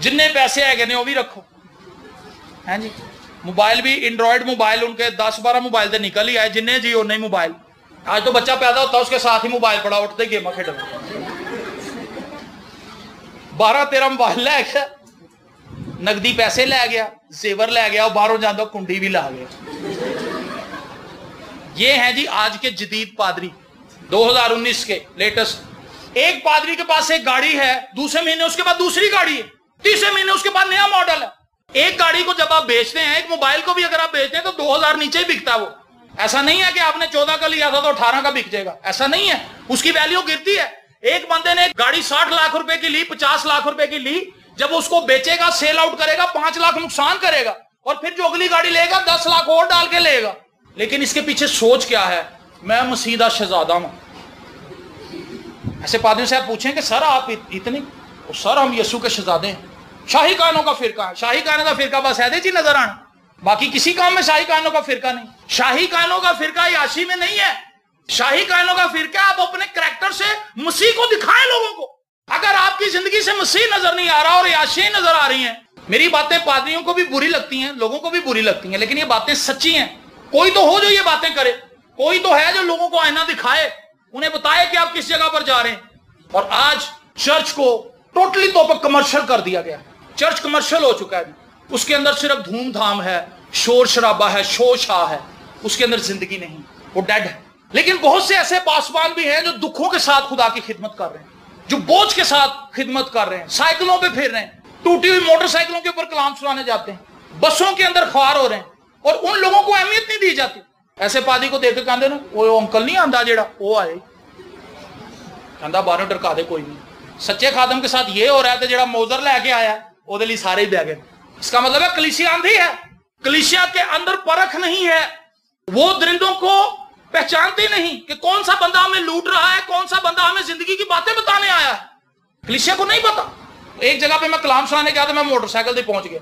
جننے پیسے ہے گئے وہ بھی رکھو. ہیں جی موبائل بھی اینڈرائڈ موبائل ان کے 10-12 موبائل سے نکل ہی آئے, جننے جی انہیں موبائل. آج تو بچہ پیدا ہوتا ہے اس کے ساتھ ہی موبائل پڑا, اٹھتے گیماں کھیل. 12-13 موبائل لے گیا, نقدی پیسے لے گیا, زیور لے گیا, اور باہروں جانا کنڈی بھی لا گیا. یہ ہیں جی آج کے جدید پادری 2019 کے لیٹسٹ. ایک پادری کے پاس ایک گاڑی ہے, دوسرے مہینے اس کے بعد دوسری گاڑی ہے, تیسرے مہینے اس کے بعد نیا ماڈل ہے. ایک گاڑی کو جب آپ بیچتے ہیں, ایک موبائل کو بھی اگر آپ بیچتے ہیں تو 2000 نیچے ہی بکتا ہے وہ. ایسا نہیں ہے کہ آپ نے 14 کا لیا تھا تو 18 کا بک جائے گا, ایسا نہیں ہے. اس کی ویلیو گرتی ہے. ایک بندے نے گاڑی 60 لاکھ روپے کی لی, 50 لاکھ روپے کی لی, جب اس کو بیچے گا, سیل آؤٹ کرے گا, 5 لاکھ نقصان کرے گا, اور پھر جو اگلی گاڑی لے گا 10 لاکھ اور ڈال کے لے گا. لیکن اس کے پیچھے سوچ کیا ہے؟ میں مسیح دا شہزادہ ہوں. ایسے پادریوں سے آپ پوچھیں کہ سر آپ اتنے, سر ہم یسوع کے شہزادے ہیں. شاہی کانوں کا فرقہ ہے. شاہی کانوں کا فرقہ بس ہے جی نظر آنا, باقی کسی کام میں شاہی کانوں کا فرقہ نہیں. شاہی کانوں کا فرقہ یاشی میں نہیں ہے. شاہی کانوں کا فرقہ آپ اپنے کریکٹر سے مسیح کو دکھائیں لوگوں کو. اگر آپ کی زندگی سے مسیح نظر نہیں آ رہا اور یاشی نظر آ رہی ہیں, میری باتیں پادریوں کو بھی بری لگتی ہیں, لوگوں کو بھی بری لگتی ہیں, لیکن یہ باتیں سچی ہیں. کوئی تو ہو جو یہ باتیں کرے, کوئی تو ہے جو لوگوں کو آئینہ دکھائے, انہیں بتائے کہ آپ کس جگہ پر جا رہے ہیں. اور آج چرچ کو ٹوٹلی طور پر کمرشل کر دیا گیا. چرچ کمرشل ہو چکا ہے. اس کے اندر صرف دھوم دھام ہے, شور شرابہ ہے, شو شاہ ہے, اس کے اندر زندگی نہیں, وہ ڈیڈ ہے. لیکن بہت سے ایسے پاسبان بھی ہیں جو دکھوں کے ساتھ خدا کی خدمت کر رہے ہیں, جو بوجھ کے ساتھ خدمت کر رہے ہیں, سائیکلوں پہ پھر رہے ہیں, ٹوٹی ہوئی موٹر سائیکلوں کے اوپر کلام سنانے جاتے ہیں, بسوں کے اندر خوار ہو رہے ہیں, اور ان لوگوں کو اہمیت نہیں دی جاتی. ایسے پادری کو دیکھ کے کہتے نا, وہ انکل نہیں آندا جیڑا, وہ آئے کہندا باروں ٹرکا دے کوئی نہیں. سچے خادم کے ساتھ یہ ہو رہا ہے تو جیڑا موزر لے کے آیا وہ دے لیے سارے ہی بہ گئے. اس کا مطلب ہے کلیسیا آندھی ہے, کلیسیا کے اندر پرکھ نہیں ہے. وہ درندوں کو پہچانتے نہیں کہ کون سا بندہ ہمیں لوٹ رہا ہے, کون سا بندہ ہمیں زندگی کی باتیں بتانے آیا ہے. کلیسیا کو نہیں پتا. ایک جگہ پہ میں کلام سنانے گیا تو میں موٹر سائیکل سے پہنچ گیا.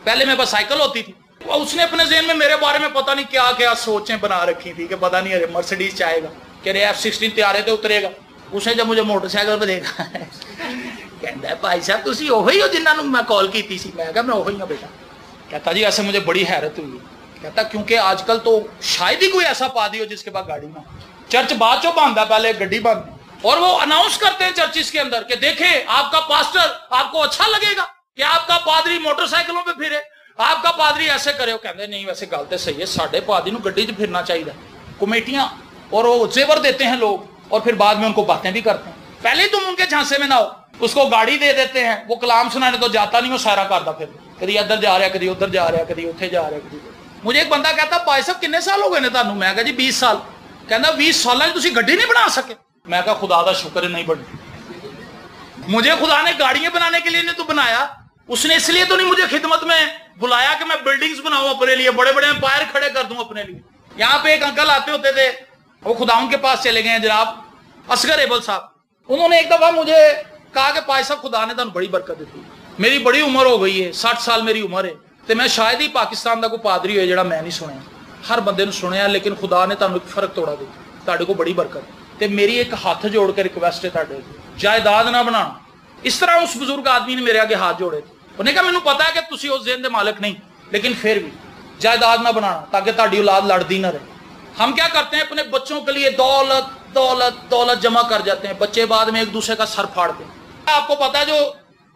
پہلے میرے پاس سائیکل ہوتی تھی. اس نے اپنے ذہن میں میرے بارے میں پتہ نہیں کیا کیا سوچیں بنا رکھی تھی کہ پتہ نہیں ارے مرسڈیز چاہے گا, کہ ارے F-16 تیارے تے اترے گا. اس نے جب مجھے موٹر سائیکل پہ دیکھا کہتا ہے بھائی صاحب تسی وہی ہو جنہوں میں کال کی تھی. میں کہا میں وہی ہوں بیٹا. کہتا جی ایسے مجھے بڑی حیرت ہوئی. کہتا کیونکہ آج کل تو شاید ہی کوئی ایسا پادری ہو جس کے پاس گاڑی نہ ہو. چرچ بعد چو باندھا, پہلے گڈی باندھ, اور وہ اناؤنس کرتے ہیں چرچز کے اندر کہ دیکھیں آپ کا پاسٹر, آپ کو اچھا لگے گا کہ آپ کا پادری موٹر سائیکلوں پہ پھرے, آپ کا پادری ایسے کرے. وہ کہتے ہیں نہیں ویسے گل تو صحیح ہے, ساڈے پادری نو گڈی چ پھرنا چاہیے. کمیٹیاں اور وہ زیور دیتے ہیں لوگ, اور پھر بعد میں ان کو باتیں بھی کرتے ہیں. پہلے تم ان کے جھانسے میں نہ ہو. اس کو گاڑی دے دیتے ہیں, وہ کلام سنانے تو جاتا نہیں, وہ سارا کرتا پھر کدی ادھر جا رہا, کدی ادھر جا رہا, کدی اتنے جا رہا, کدی. مجھے ایک بندہ کہتا بھائی صاحب کنے سال ہو گئے نے تانوں؟ میں کہا جی 20 سال. کہنا 20 سال تسی گڈی نہیں بنا سکے؟ میں کہا خدا دا شکر ہے نہیں بنی. مجھے خدا نے گاڑیاں بنانے کے لیے نہیں تو بنایا, اس نے اس لیے تو نہیں مجھے خدمت میں بلایا کہ میں بلڈنگز بناؤں اپنے لیے, بڑے بڑے امپائر کھڑے کر دوں اپنے لیے. یہاں پہ ایک انکل آتے ہوتے تھے, وہ خداوند کے پاس چلے گئے ہیں, جناب اصغر ایبل صاحب. انہوں نے ایک دفعہ مجھے کہا کہ پائی صاحب خدا نے تانوں بڑی برکت دیتی, میری بڑی عمر ہو گئی ہے, 60 سال میری عمر ہے, تو میں شاید ہی پاکستان کا کوئی پادری ہوئے جڑا میں نہیں سنیا. ہر بندے نے سنیا, لیکن خدا نے تانوں ایک فرق توڑا دیتا, تاڑے کو بڑی برکت. تے میری ایک ہاتھ جوڑ کے ریکویسٹ ہے تاڑے, جائیداد نہ بنانا. اس طرح اس بزرگ آدمی نے میرے آگے ہاتھ جوڑے تھے. انہوں نے کہا مینوں پتا ہے کہ تسی اس ذہن دے مالک نہیں, لیکن پھر بھی جائیداد نہ بنانا تاکہ تاڑی اولاد لڑدی نہ رہے. ہم کیا کرتے ہیں اپنے بچوں کے لیے دولت دولت دولت جمع کر جاتے ہیں, بچے بعد میں ایک دوسرے کا سر پھاڑتے ہیں. آپ کو پتا ہے جو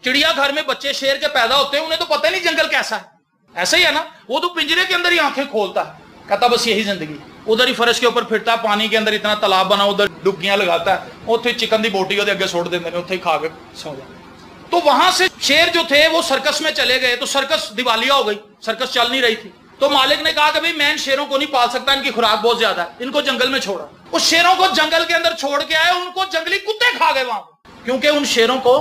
چڑیا گھر میں بچے شیر کے پیدا ہوتے ہیں, انہیں تو پتہ نہیں جنگل کیسا ہے. ایسا ہی ہے نا, وہ تو پنجرے کے اندر ہی آنکھیں کھولتا ہے, کہتا بس یہی زندگی. ادھر ہی فرش کے اوپر پھرتا ہے, پانی کے اندر اتنا تالاب بنا, ادھر ڈبکیاں لگاتا ہے, اتنے چکن دی بوٹی وہ اگے سوٹ دیتے ہیں, اتنے ہی کھا کے سو جاتے. تو وہاں سے شیر جو تھے وہ سرکس میں چلے گئے, تو سرکس دیوالیہ ہو گئی, سرکس چل نہیں رہی تھی. تو مالک نے کہا کہ بھئی میں ان شیروں کو نہیں پال سکتا, ان کی خوراک بہت زیادہ ہے, ان کو جنگل میں چھوڑا. اس شیروں کو جنگل کے اندر چھوڑ کے آئے, ان کو جنگلی کتے کھا گئے وہاں, کیونکہ ان شیروں کو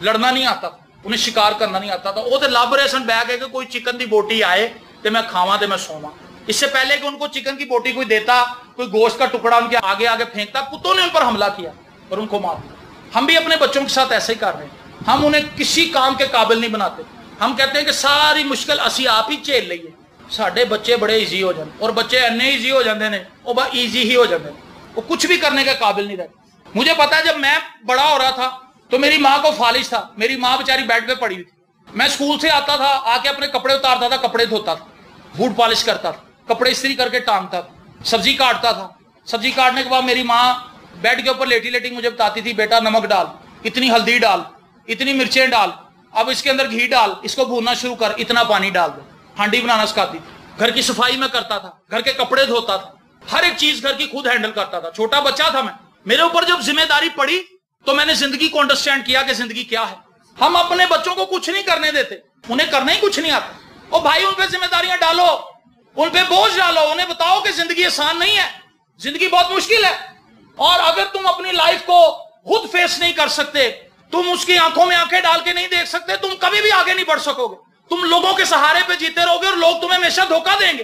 لڑنا نہیں آتا تھا, انہیں شکار کرنا نہیں آتا تھا. وہ تو لب رہے سن بہ گئے کہ کوئی چکن دی بوٹی آئے تو میں کھاواں تو میں سوواں. اس سے پہلے کہ ان کو چکن کی بوٹی کوئی دیتا, کوئی گوشت کا ٹکڑا ان کے آگے آگے پھینکتا, کتوں نے ان پر حملہ کیا اور ان کو مار دیا. ہم بھی اپنے بچوں کے ساتھ ایسے ہی کر رہے ہیں. ہم انہیں کسی کام کے قابل نہیں بناتے. ہم کہتے ہیں کہ ساری مشکل اسی آپ ہی جھیل لئیے, ساڈے بچے بڑے ایزی ہو جاندے, اور بچے اینے ایزی ہو جاندے نے, وہ بس ایزی ہی ہو جاندے, وہ کچھ بھی کرنے کے قابل نہیں رہتے. مجھے پتا ہے جب میں بڑا ہو رہا تھا تو میری ماں کو فالج تھا, میری ماں بیچاری بیڈ پہ پڑی ہوئی تھی. میں اسکول سے آتا تھا, آ کے اپنے کپڑے اتارتا تھا, کپڑے دھوتا تھا, بوٹ پالش کرتا تھا, کپڑے استری کر کے ٹانگتا تھا, سبزی کاٹتا تھا. سبزی کاٹنے کے بعد میری ماں بیڈ کے اوپر لیٹی لیٹی مجھے بتاتی تھی بیٹا نمک ڈال, اتنی ہلدی ڈال, اتنی مرچیں ڈال, اب اس کے اندر گھی ڈال, اس کو بھوننا شروع کر, اتنا پانی ڈال دے. ہانڈی بنانا سکھاتی تھی. گھر کی صفائی میں کرتا تھا, گھر کے کپڑے دھوتا تھا, ہر ایک چیز گھر کی خود ہینڈل کرتا تھا. چھوٹا بچہ تھا میں, میرے اوپر جب ذمہ داری پڑی تو میں نے زندگی کو انڈرسٹینڈ کیا کہ زندگی کیا ہے. ہم اپنے بچوں کو کچھ نہیں کرنے دیتے, انہیں کرنا ہی کچھ نہیں آتا. اور بھائی ان پہ ذمہ داریاں ڈالو, ان پہ بوجھ ڈالو, انہیں بتاؤ کہ زندگی آسان نہیں ہے, زندگی بہت مشکل ہے. اور اگر تم اپنی لائف کو خود فیس نہیں کر سکتے, تم اس کی آنکھوں میں آنکھیں ڈال کے نہیں دیکھ سکتے, تم کبھی بھی آگے نہیں بڑھ سکو گے. تم لوگوں کے سہارے پہ جیتے رہو گے اور لوگ تمہیں ہمیشہ دھوکہ دیں گے.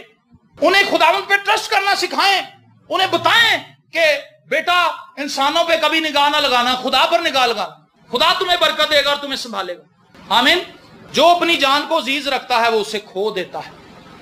انہیں خداوند پہ ٹرسٹ کرنا سکھائیں, انہیں بتائیں کہ بیٹا انسانوں پہ کبھی نگاہ نہ لگانا, خدا پر نگاہ لگانا. خدا تمہیں برکت دے گا اور تمہیں سنبھالے گا. آمین. جو اپنی جان کو عزیز رکھتا ہے وہ اسے کھو دیتا ہے.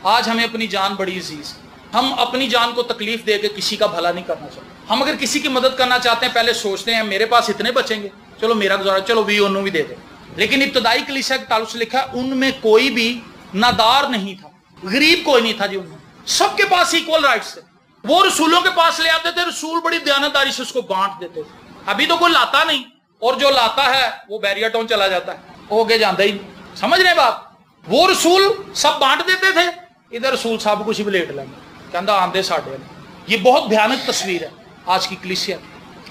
آج ہمیں اپنی جان بڑی عزیز, ہم اپنی جان کو تکلیف دے کے کسی کا بھلا نہیں کرنا چاہتے. ہم اگر کسی کی مدد کرنا چاہتے ہیں پہلے سوچتے ہیں میرے پاس اتنے بچیں گے, چلو میرا گزارا, چلو بھی انہوں بھی دے دیں, लेकिन इब्तदाई कलीसिया के ताल्लुक से लिखा है उनमें कोई भी नादार नहीं था, गरीब कोई नहीं था जी, उनमें सबके पास इक्वल राइट्स थे। वो रसूलों के पास ले आते थे, रसूल बड़ी दयानतदारी से उसको बांट देते थे। अभी तो कोई लाता नहीं, और जो लाता है वो बैरियर टाउन चला जाता है, वो के जाता ही नहीं। समझ रहे बात? वो रसूल सब बांट देते थे, इधर रसूल साहब कुछ भी लेट लेंगे, कहता आंदे साढ़े। ये बहुत भयानक तस्वीर है आज की कलीसिया।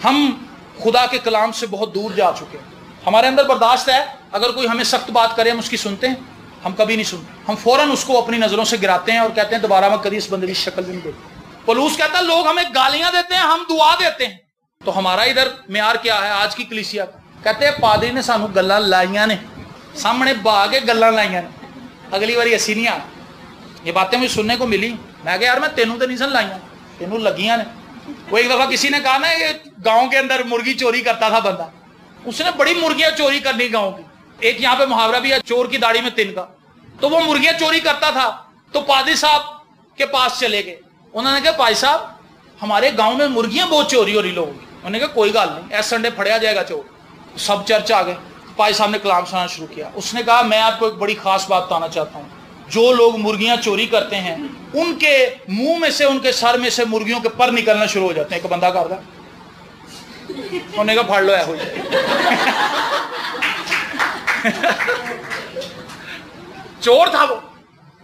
हम खुदा के कलाम से बहुत दूर जा चुके हैं। हमारे अंदर बर्दाश्त है, अगर कोई हमें सख्त बात करे हम उसकी सुनते हैं? हम कभी नहीं सुनते। हम फौरन उसको अपनी नजरों से गिराते हैं और कहते हैं दोबारा मैं कभी इस बंदे की शक्ल भी नहीं देखता। पौलुस कहता है लोग हमें गालियां देते हैं, हम दुआ देते हैं। तो हमारा इधर म्यार क्या है आज की कलीसिया? कहते हैं पादरी ने सानू गल्लां लाइयां ने, सामने बा के गल्लां लाइयां ने, अगली बारी असी नहीं आ। ये बातें मुझे सुनने को मिली। मैं कहा यार मैं तेनू तो नहीं सन लाइया, तेनू लगियां ने। वो एक दफा किसी ने कहा ना ये गांव के अंदर मुर्गी चोरी करता था बंदा, उसने बड़ी मुर्गियां चोरी करनी गांव की। एक यहाँ पे मुहावरा भी है, चोर की दाढ़ी में तिनका। तो वो मुर्गियां चोरी करता था, तो पादरी साहब के पास चले गए। उन्होंने कहा भाई साहब हमारे गांव में मुर्गियां बहुत चोरी हो रही लोगों की। उन्होंने कहा कोई गल नहीं, ऐसा संडे फड़िया जाएगा चोर। सब चर्च आ गए, भाई साहब ने कलाम सुनाना शुरू किया। उसने कहा मैं आपको एक बड़ी खास बात बताना चाहता हूँ, जो लोग मुर्गियां चोरी करते हैं उनके मुंह में से, उनके सर में से मुर्गियों के पर निकलना शुरू हो जाते हैं। एक बंदा कर रहा, उन्होंने कहा फाड़ लो है चोर था वो।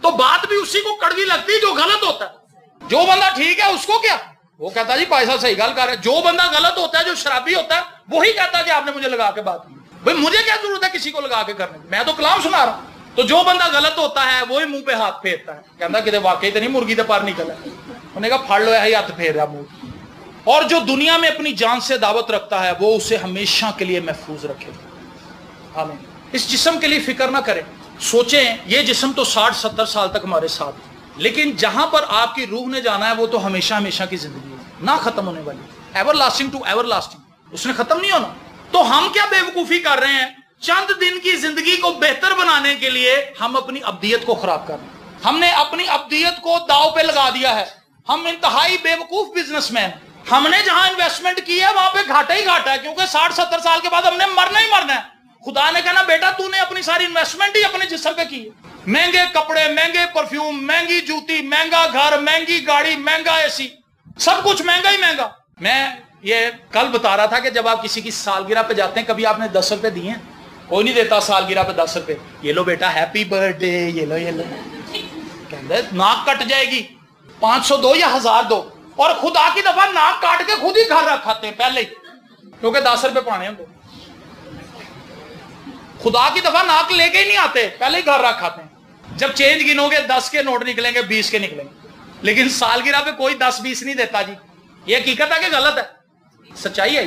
तो बात भी उसी को कड़वी लगती है जो गलत होता है। जो बंदा ठीक है उसको क्या, वो कहता जी भाई साहब सही गल कर रहे। जो बंदा गलत होता है, जो शराबी होता है, वही कहता है कि आपने मुझे लगा के बात की। भाई मुझे क्या जरूरत है किसी को लगा के करने की, मैं तो कलाम सुना रहा हूं। तो जो बंदा गलत होता है वही मुंह पे हाथ फेरता है, कहता कि वाकई तो नहीं मुर्गी तो पर निकला। उन्होंने कहा फाड़ लो है, हाथ फेर रहा मुंह। और जो दुनिया में अपनी जान से दावत रखता है वो उसे हमेशा के लिए महफूज रखेगा। आमीन। इस जिस्म के लिए फिक्र ना करें। सोचें ये जिस्म तो 60-70 साल तक हमारे साथ है, लेकिन जहां पर आपकी रूह ने जाना है वो तो हमेशा हमेशा की जिंदगी है, ना खत्म होने वाली, everlasting to everlasting, उसने खत्म नहीं होना। तो हम क्या बेवकूफी कर रहे हैं? चंद दिन की जिंदगी को बेहतर बनाने के लिए हम अपनी अब्दियत को खराब कर रहे हैं। हमने अपनी अब्दियत को दांव पे लगा दिया है। हम इंतहाई बेवकूफ बिजनेसमैन। हमने जहां इन्वेस्टमेंट की है वहां पे घाटा ही घाटा है, क्योंकि 60-70 साल के बाद हमने मरना ही मरना है। खुदा ने कहना बेटा तूने अपनी सारी इन्वेस्टमेंट ही अपने जिस्म पे की है। महंगे कपड़े, महंगे परफ्यूम, महंगी जूती, महंगा घर, महंगी गाड़ी, महंगा एसी, सब कुछ महंगा ही महंगा। मैं ये कल बता रहा था कि जब आप किसी की सालगिरह पे जाते हैं, कभी आपने 10 रुपए दिए? कोई नहीं देता सालगिरह पे 10 रुपए। ये लो बेटा हैप्पी बर्थडे, ये लो ये लो। कहते नाक कट जाएगी, 500 दो या 1000 दो। और खुदा की दफा नाक काट के खुद ही घर रख खाते हैं पहले ही, क्योंकि 10 रुपए पाने होंगे। खुदा की दफा नाक लेके ही नहीं आते, पहले ही घर रख खाते हैं। जब चेंज गिनोगे 10 के नोट निकलेंगे, 20 के निकलेंगे, लेकिन सालगिरह पे कोई 10-20 नहीं देता जी। ये हकीकत है कि गलत है? सच्चाई है।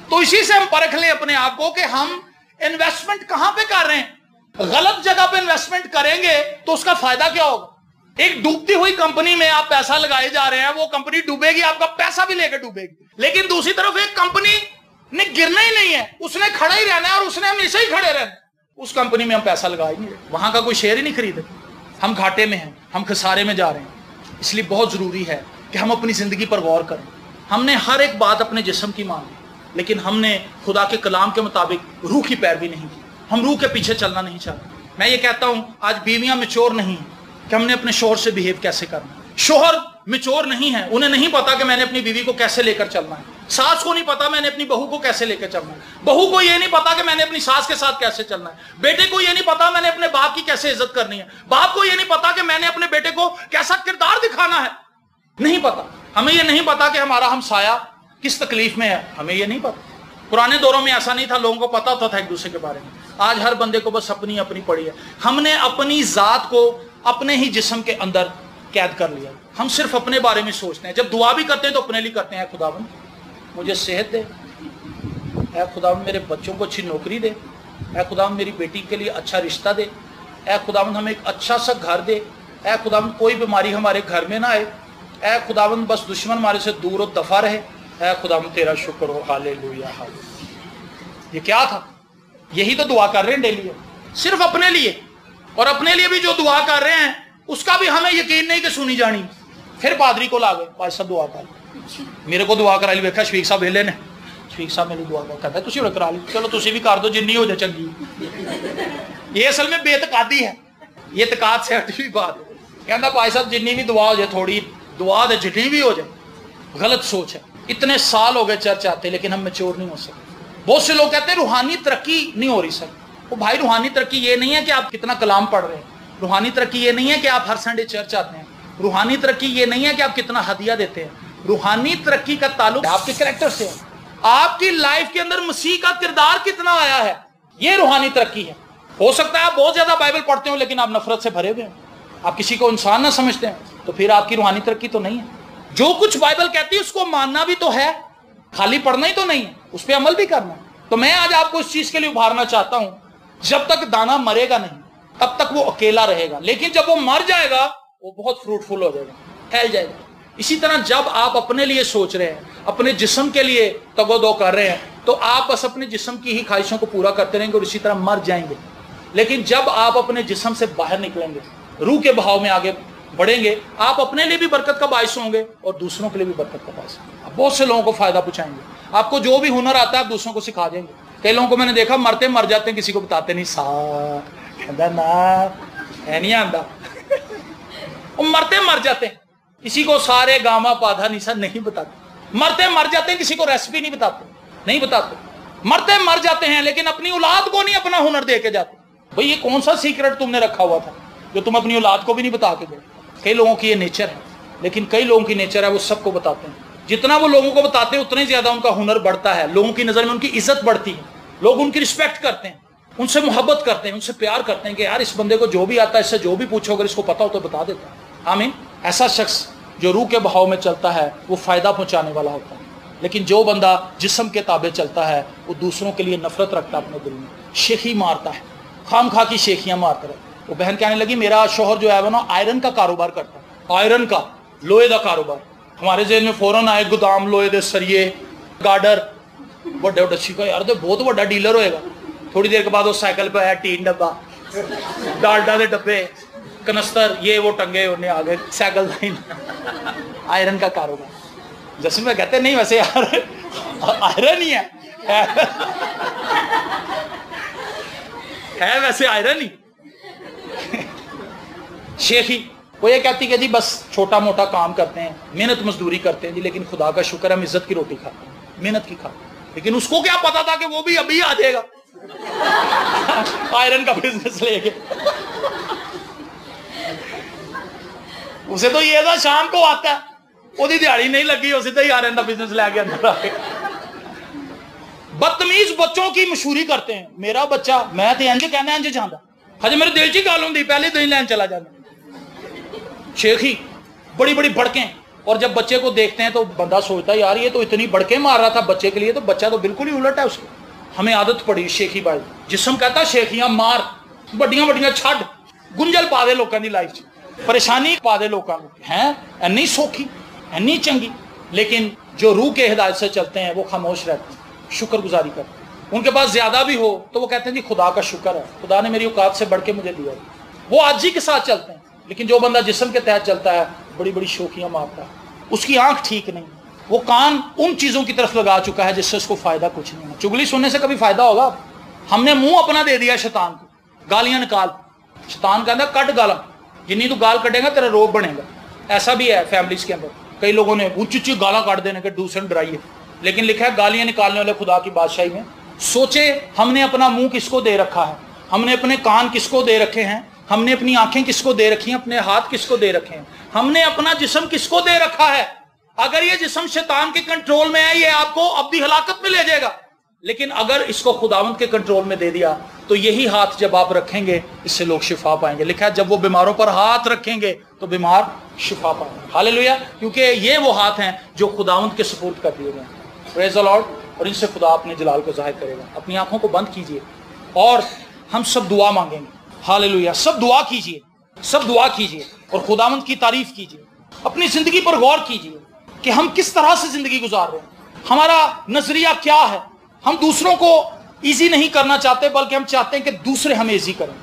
तो इसी से हम परख लें अपने आप को कि हम इन्वेस्टमेंट कहां पे कर रहे हैं। गलत जगह पे इन्वेस्टमेंट करेंगे तो उसका फायदा क्या होगा? एक डूबती हुई कंपनी में आप पैसा लगाए जा रहे हैं, वो कंपनी डूबेगी, आपका पैसा भी लेकर डूबेगी। लेकिन दूसरी तरफ एक कंपनी ने गिरना ही नहीं है, उसने खड़ा ही रहना है और उसने हमेशा ही खड़े रहना। उस कंपनी में हम पैसा लगाए नहीं, वहां का कोई शेयर ही नहीं खरीदे। हम घाटे में हैं, हम खसारे में जा रहे हैं। इसलिए बहुत जरूरी है कि हम अपनी जिंदगी पर गौर करें। हमने हर एक बात अपने जिस्म की मान ली, लेकिन हमने खुदा के कलाम के मुताबिक रूह की पैरवी नहीं की। हम रूह के पीछे चलना नहीं चाहते। मैं ये कहता हूं आज बीवियां मैच्योर नहीं है कि हमने अपने शोहर से बिहेव कैसे करना है। शोहर मैच्योर नहीं है, उन्हें नहीं पता कि मैंने अपनी बीवी को कैसे लेकर चलना है। सास को नहीं पता मैंने अपनी बहू को कैसे लेकर चलना है। बहू को यह नहीं पता कि मैंने अपनी सास के साथ कैसे चलना है। बेटे को यह नहीं पता मैंने अपने बाप की कैसे इज्जत करनी है। बाप को यह नहीं पता कि मैंने अपने बेटे को कैसा किरदार दिखाना है। नहीं पता। हमें यह नहीं पता कि हमारा हमसाया किस तकलीफ में है, हमें यह नहीं पता। पुराने दौरों में ऐसा नहीं था, लोगों को पता होता था एक दूसरे के बारे में। आज हर बंदे को बस अपनी अपनी पड़ी है। हमने अपनी जात को अपने ही जिस्म के अंदर कैद कर लिया। हम सिर्फ अपने बारे में सोचते हैं। जब दुआ भी करते हैं तो अपने लिए करते हैं, खुदावन मुझे सेहत दे, ऐ खुदावन मेरे बच्चों को अच्छी नौकरी दे, ऐ खुदावन मेरी बेटी के लिए अच्छा रिश्ता दे, ऐ खुदावन हमें एक अच्छा सा घर दे, ऐ खुदावन कोई बीमारी हमारे घर में ना आए, ऐ खुदावन बस दुश्मन हमारे से दूर और दफा रहे, ऐ खुदावन तेरा शुक्र हो, हालेलुया हालेलुया। ये क्या था? यही तो दुआ कर रहे हैं डेली, सिर्फ अपने लिए। और अपने लिए भी जो दुआ कर रहे हैं उसका भी हमें यकीन नहीं कि सुनी जानी। फिर पादरी को ला गए, भाई साहब दुआ कर, मेरे को दुआ करा ली। देखा शफीक साहब हेले ने ਸ਼ਫੀਕ ਸਾਹਿਬ ਮੇਰੀ ਦੁਆ ਕਰਦਾ ਤੁਸੀਂ ਕਰਾ ਲਈ, ਚਲੋ ਤੁਸੀਂ ਵੀ ਕਰ ਦੋ ਜਿੰਨੀ ਹੋ ਜਾए चंगी। ये असल में बेतकादी है, ये तकाद से हटी हुई बात है। कहता भाई साहब जिन्नी भी दुआ हो जाए, थोड़ी दुआ दे जितनी भी हो जाए, गलत सोच है। इतने साल हो गए चर्च आते लेकिन हम मैच्योर नहीं हो सकते। बहुत से लोग कहते हैं रूहानी तरक्की नहीं हो रही सर। वो भाई रूहानी तरक्की ये नहीं है कि आप कितना कलाम पढ़ रहे हैं, रूहानी तरक्की ये नहीं है कि आप हर संडे चर्च आते हैं, रूहानी तरक्की ये नहीं है कि आप कितना हदिया देते हैं। रूहानी तरक्की का ताल्लुक आपके कैरेक्टर से है, आपकी लाइफ के अंदर मसीह का किरदार कितना आया है, ये रूहानी तरक्की है। हो सकता है आप बहुत ज्यादा बाइबल पढ़ते हो लेकिन आप नफरत से भरे हुए हो, आप किसी को इंसान ना समझते हैं, तो फिर आपकी रूहानी तरक्की तो नहीं है। जो कुछ बाइबल कहती है उसको मानना भी तो है, खाली पढ़ना ही तो नहीं है, उस पर अमल भी करना है। तो मैं आज आपको इस चीज के लिए उभारना चाहता हूं, जब तक दाना मरेगा नहीं तब तक वो अकेला रहेगा, लेकिन जब वो मर जाएगा वो बहुत फ्रूटफुल हो जाएगा, फैल जाएगा। इसी तरह जब आप अपने लिए सोच रहे हैं, अपने जिस्म के लिए तगोदो कर रहे हैं, तो आप बस अपने जिस्म की ही ख्वाहिशों को पूरा करते रहेंगे और इसी तरह मर जाएंगे। लेकिन जब आप अपने जिस्म से बाहर निकलेंगे, रूह के बहाव में आगे बढ़ेंगे, आप अपने लिए भी बरकत का बायस होंगे और दूसरों के लिए भी बरकत का बायस होंगे। आप बहुत से लोगों को फायदा पहुंचाएंगे। आपको जो भी हुनर आता है आप दूसरों को सिखा देंगे। कई लोगों को मैंने देखा मरते मर जाते हैं, किसी को बताते नहीं, सा ना नहीं आता। वो मरते मर जाते हैं, किसी को सारे गामा पाधा निशा नहीं बताते। मरते मर जाते हैं, किसी को रेसिपी नहीं बताते, नहीं बताते। मरते मर जाते हैं लेकिन अपनी औलाद को नहीं अपना हुनर दे के जाते। भाई ये कौन सा सीक्रेट तुमने रखा हुआ था जो तुम अपनी औलाद को भी नहीं बता के गए। कई लोगों की ये नेचर है, लेकिन कई लोगों की नेचर है वो सबको बताते हैं। जितना वो लोगों को बताते हैं उतना ही ज्यादा उनका हुनर बढ़ता है, लोगों की नजर में उनकी इज्जत बढ़ती है, लोग उनकी रिस्पेक्ट करते हैं, उनसे मोहब्बत करते हैं, उनसे प्यार करते हैं कि यार इस बंदे को जो भी आता है, इससे जो भी पूछो अगर इसको पता हो तो बता देता है। आमीन। ऐसा शख्स जो रूह के बहाव में चलता है वो फायदा पहुंचाने वाला होता है, लेकिन जो बंदा जिस्म के ताबे चलता है वो दूसरों के लिए नफरत रखता है, अपने दिल में शेखी मारता है, खाम खा की शेखियां मारता है। वो बहन कहने लगी मेरा शोहर जो है वो ना आयरन का कारोबार करता है, आयरन का, लोहे का कारोबार। हमारे जेल में फौरन आए गोदाम लोहे दे सरिये गार्डर बड़े डच्छी का, यार तो बहुत बड़ा डीलर होएगा। थोड़ी देर के बाद वो साइकिल पे आया, टीन डब्बा, डालडा के डब्बे, कनस्तर, ये वो टंगे उन्हें आगे साइकिल लाइन। आयरन का कारोबार। जैसे में कहते नहीं वैसे यार आयरन ही है वैसे आयरन ही। शेखी वो ये कहती कि जी बस छोटा मोटा काम करते हैं, मेहनत मजदूरी करते हैं जी, लेकिन खुदा का शुक्र हम इज्जत की रोटी खाते हैं, मेहनत की खाते हैं। लेकिन उसको क्या पता था कि वो भी अभी आ जाएगा आयरन का बिजनेस लेके। उसे तो ये था शाम को आता है, ओदी दिहाड़ी नहीं लगी, उसे तो ही आयरन का बिजनेस लेके अंदर आ गया। बदतमीज बच्चों की मशहूरी करते हैं, मेरा बच्चा मैं तो इंज कहना इंज जाता, हजे मेरे दिल च गल होंगी पहले दिन लैन चला जाता। शेखी बड़ी बड़ी भड़कें, और जब बच्चे को देखते हैं तो बंदा सोचता है यार ये तो इतनी भड़कें मार रहा था बच्चे के लिए, तो बच्चा तो बिल्कुल ही उलट है उसके। हमें आदत पड़ी शेखी बाई, जिस्म कहता शेखियां मार, बड़ियां बड़ियां छड़, गुंजल पा दे लोगों की लाइफ च, परेशानी पा दे लोगों को, हैं इन्नी सौखी इन्नी चंगी। लेकिन जो रूह के हिदायत से चलते हैं वो खामोश रहते हैं, शुक्रगुजारी करते हैं। उनके पास ज्यादा भी हो तो वो कहते हैं जी खुदा का शुक्र है, खुदा ने मेरी औकात से बढ़ के मुझे दिया। वो आज ही के साथ चलते हैं। लेकिन जो बंदा जिस्म के तहत चलता है बड़ी बड़ी शोखियां मारता है, उसकी आंख ठीक नहीं, वो कान उन चीजों की तरफ लगा चुका है जिससे उसको फायदा कुछ नहीं है। चुगली सुनने से कभी फायदा होगा? हमने मुंह अपना दे दिया शैतान को, गालियां निकाल। शैतान कहता कट गाला, जिन्नी तू गाल कटेगा तेरा रोग बनेगा। ऐसा भी है फैमिलीज के अंदर, कई लोगों ने ऊंची ऊंची गाला काट देने के दूसरे डराइए, लेकिन लिखा है गालियां निकालने वाले खुदा की बादशाही में। सोचे हमने अपना मुंह किसको दे रखा है, हमने अपने कान किसको दे रखे हैं, हमने अपनी आंखें किसको दे रखी हैं, अपने हाथ किसको दे रखे हैं, हमने अपना जिस्म किसको दे रखा है। अगर ये जिस्म शैतान के कंट्रोल में है ये आपको अब भी हलाकत में ले जाएगा, लेकिन अगर इसको खुदावंद के कंट्रोल में दे दिया तो यही हाथ जब आप रखेंगे इससे लोग शिफा पाएंगे। लिखा है जब वो बीमारों पर हाथ रखेंगे तो बीमार शिफा पाएंगे। हालेलुया। क्योंकि ये वो हाथ हैं जो खुदावंद के सपुर्द कर दिए गए। Praise the Lord. और इनसे खुदा अपने जलाल को जाहिर करेगा। अपनी आंखों को बंद कीजिए और हम सब दुआ मांगेंगे। हालेलुया। सब दुआ कीजिए, सब दुआ कीजिए और खुदावंद की तारीफ कीजिए। अपनी जिंदगी पर गौर कीजिए कि हम किस तरह से जिंदगी गुजार रहे हैं, हमारा नजरिया क्या है। हम दूसरों को इजी नहीं करना चाहते बल्कि हम चाहते हैं कि दूसरे हमें इजी करें।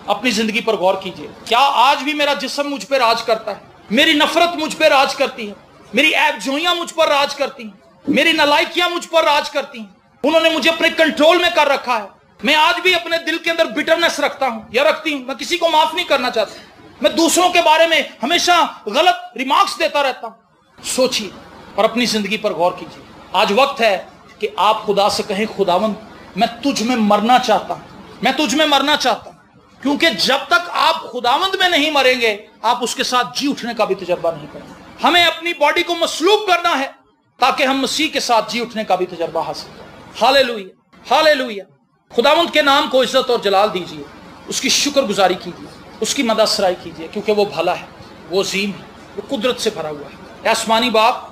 अपनी जिंदगी पर गौर कीजिए, क्या आज भी मेरा जिस्म मुझ पर राज करता है, मेरी नफरत मुझ पर राज करती है, मेरी ऐबजोइयां मुझ पर राज करती हैं, मेरी नालायकियां मुझ पर राज करती हैं, उन्होंने मुझे अपने कंट्रोल में कर रखा है। मैं आज भी अपने दिल के अंदर बिटरनेस रखता हूं या रखती हूं, मैं किसी को माफ नहीं करना चाहता, मैं दूसरों के बारे में हमेशा गलत रिमार्क्स देता रहता हूं। सोचिए और अपनी जिंदगी पर गौर कीजिए। आज वक्त है कि आप खुदा से कहें, खुदावंद मैं तुझ में मरना चाहता हूं, मैं तुझ में मरना चाहता हूं, क्योंकि जब तक आप खुदावंद में नहीं मरेंगे आप उसके साथ जी उठने का भी तजर्बा नहीं करेंगे। हमें अपनी बॉडी को मसलूब करना है ताकि हम मसीह के साथ जी उठने का भी तजर्बा हासिल करें। Hallelujah, hallelujah. खुदावंद के नाम को इज्जत और जलाल दीजिए, उसकी शुक्रगुजारी कीजिए, उसकी मददसराई कीजिए, क्योंकि वो भला है, वो अजीम है, वो कुदरत से भरा हुआ है। आसमानी बाप,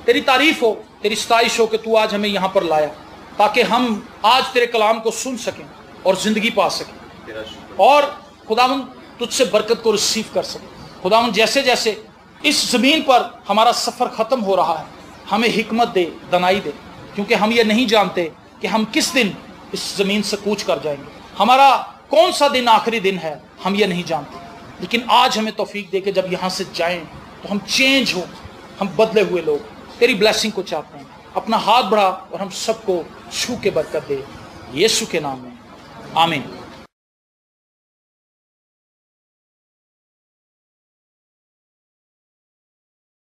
तेरी तारीफ हो, तेरी सताइश हो कि तू आज हमें यहाँ पर लाया ताकि हम आज तेरे कलाम को सुन सकें और जिंदगी पा सकें और खुदावंद तुझसे बरकत को रिसीव कर सकें। खुदावंद जैसे जैसे इस जमीन पर हमारा सफर खत्म हो रहा है, हमें हिकमत दे, दनाई दे, क्योंकि हम ये नहीं जानते कि हम किस दिन इस जमीन से कूच कर जाएंगे। हमारा कौन सा दिन आखिरी दिन है हम ये नहीं जानते, लेकिन आज हमें तौफीक दे के जब यहाँ से जाएं तो हम चेंज हो, हम बदले हुए लोग तेरी ब्लेसिंग को चाहते हैं। अपना हाथ बढ़ा और हम सबको छू के बरकत दे, यीशु के नाम में, आमीन।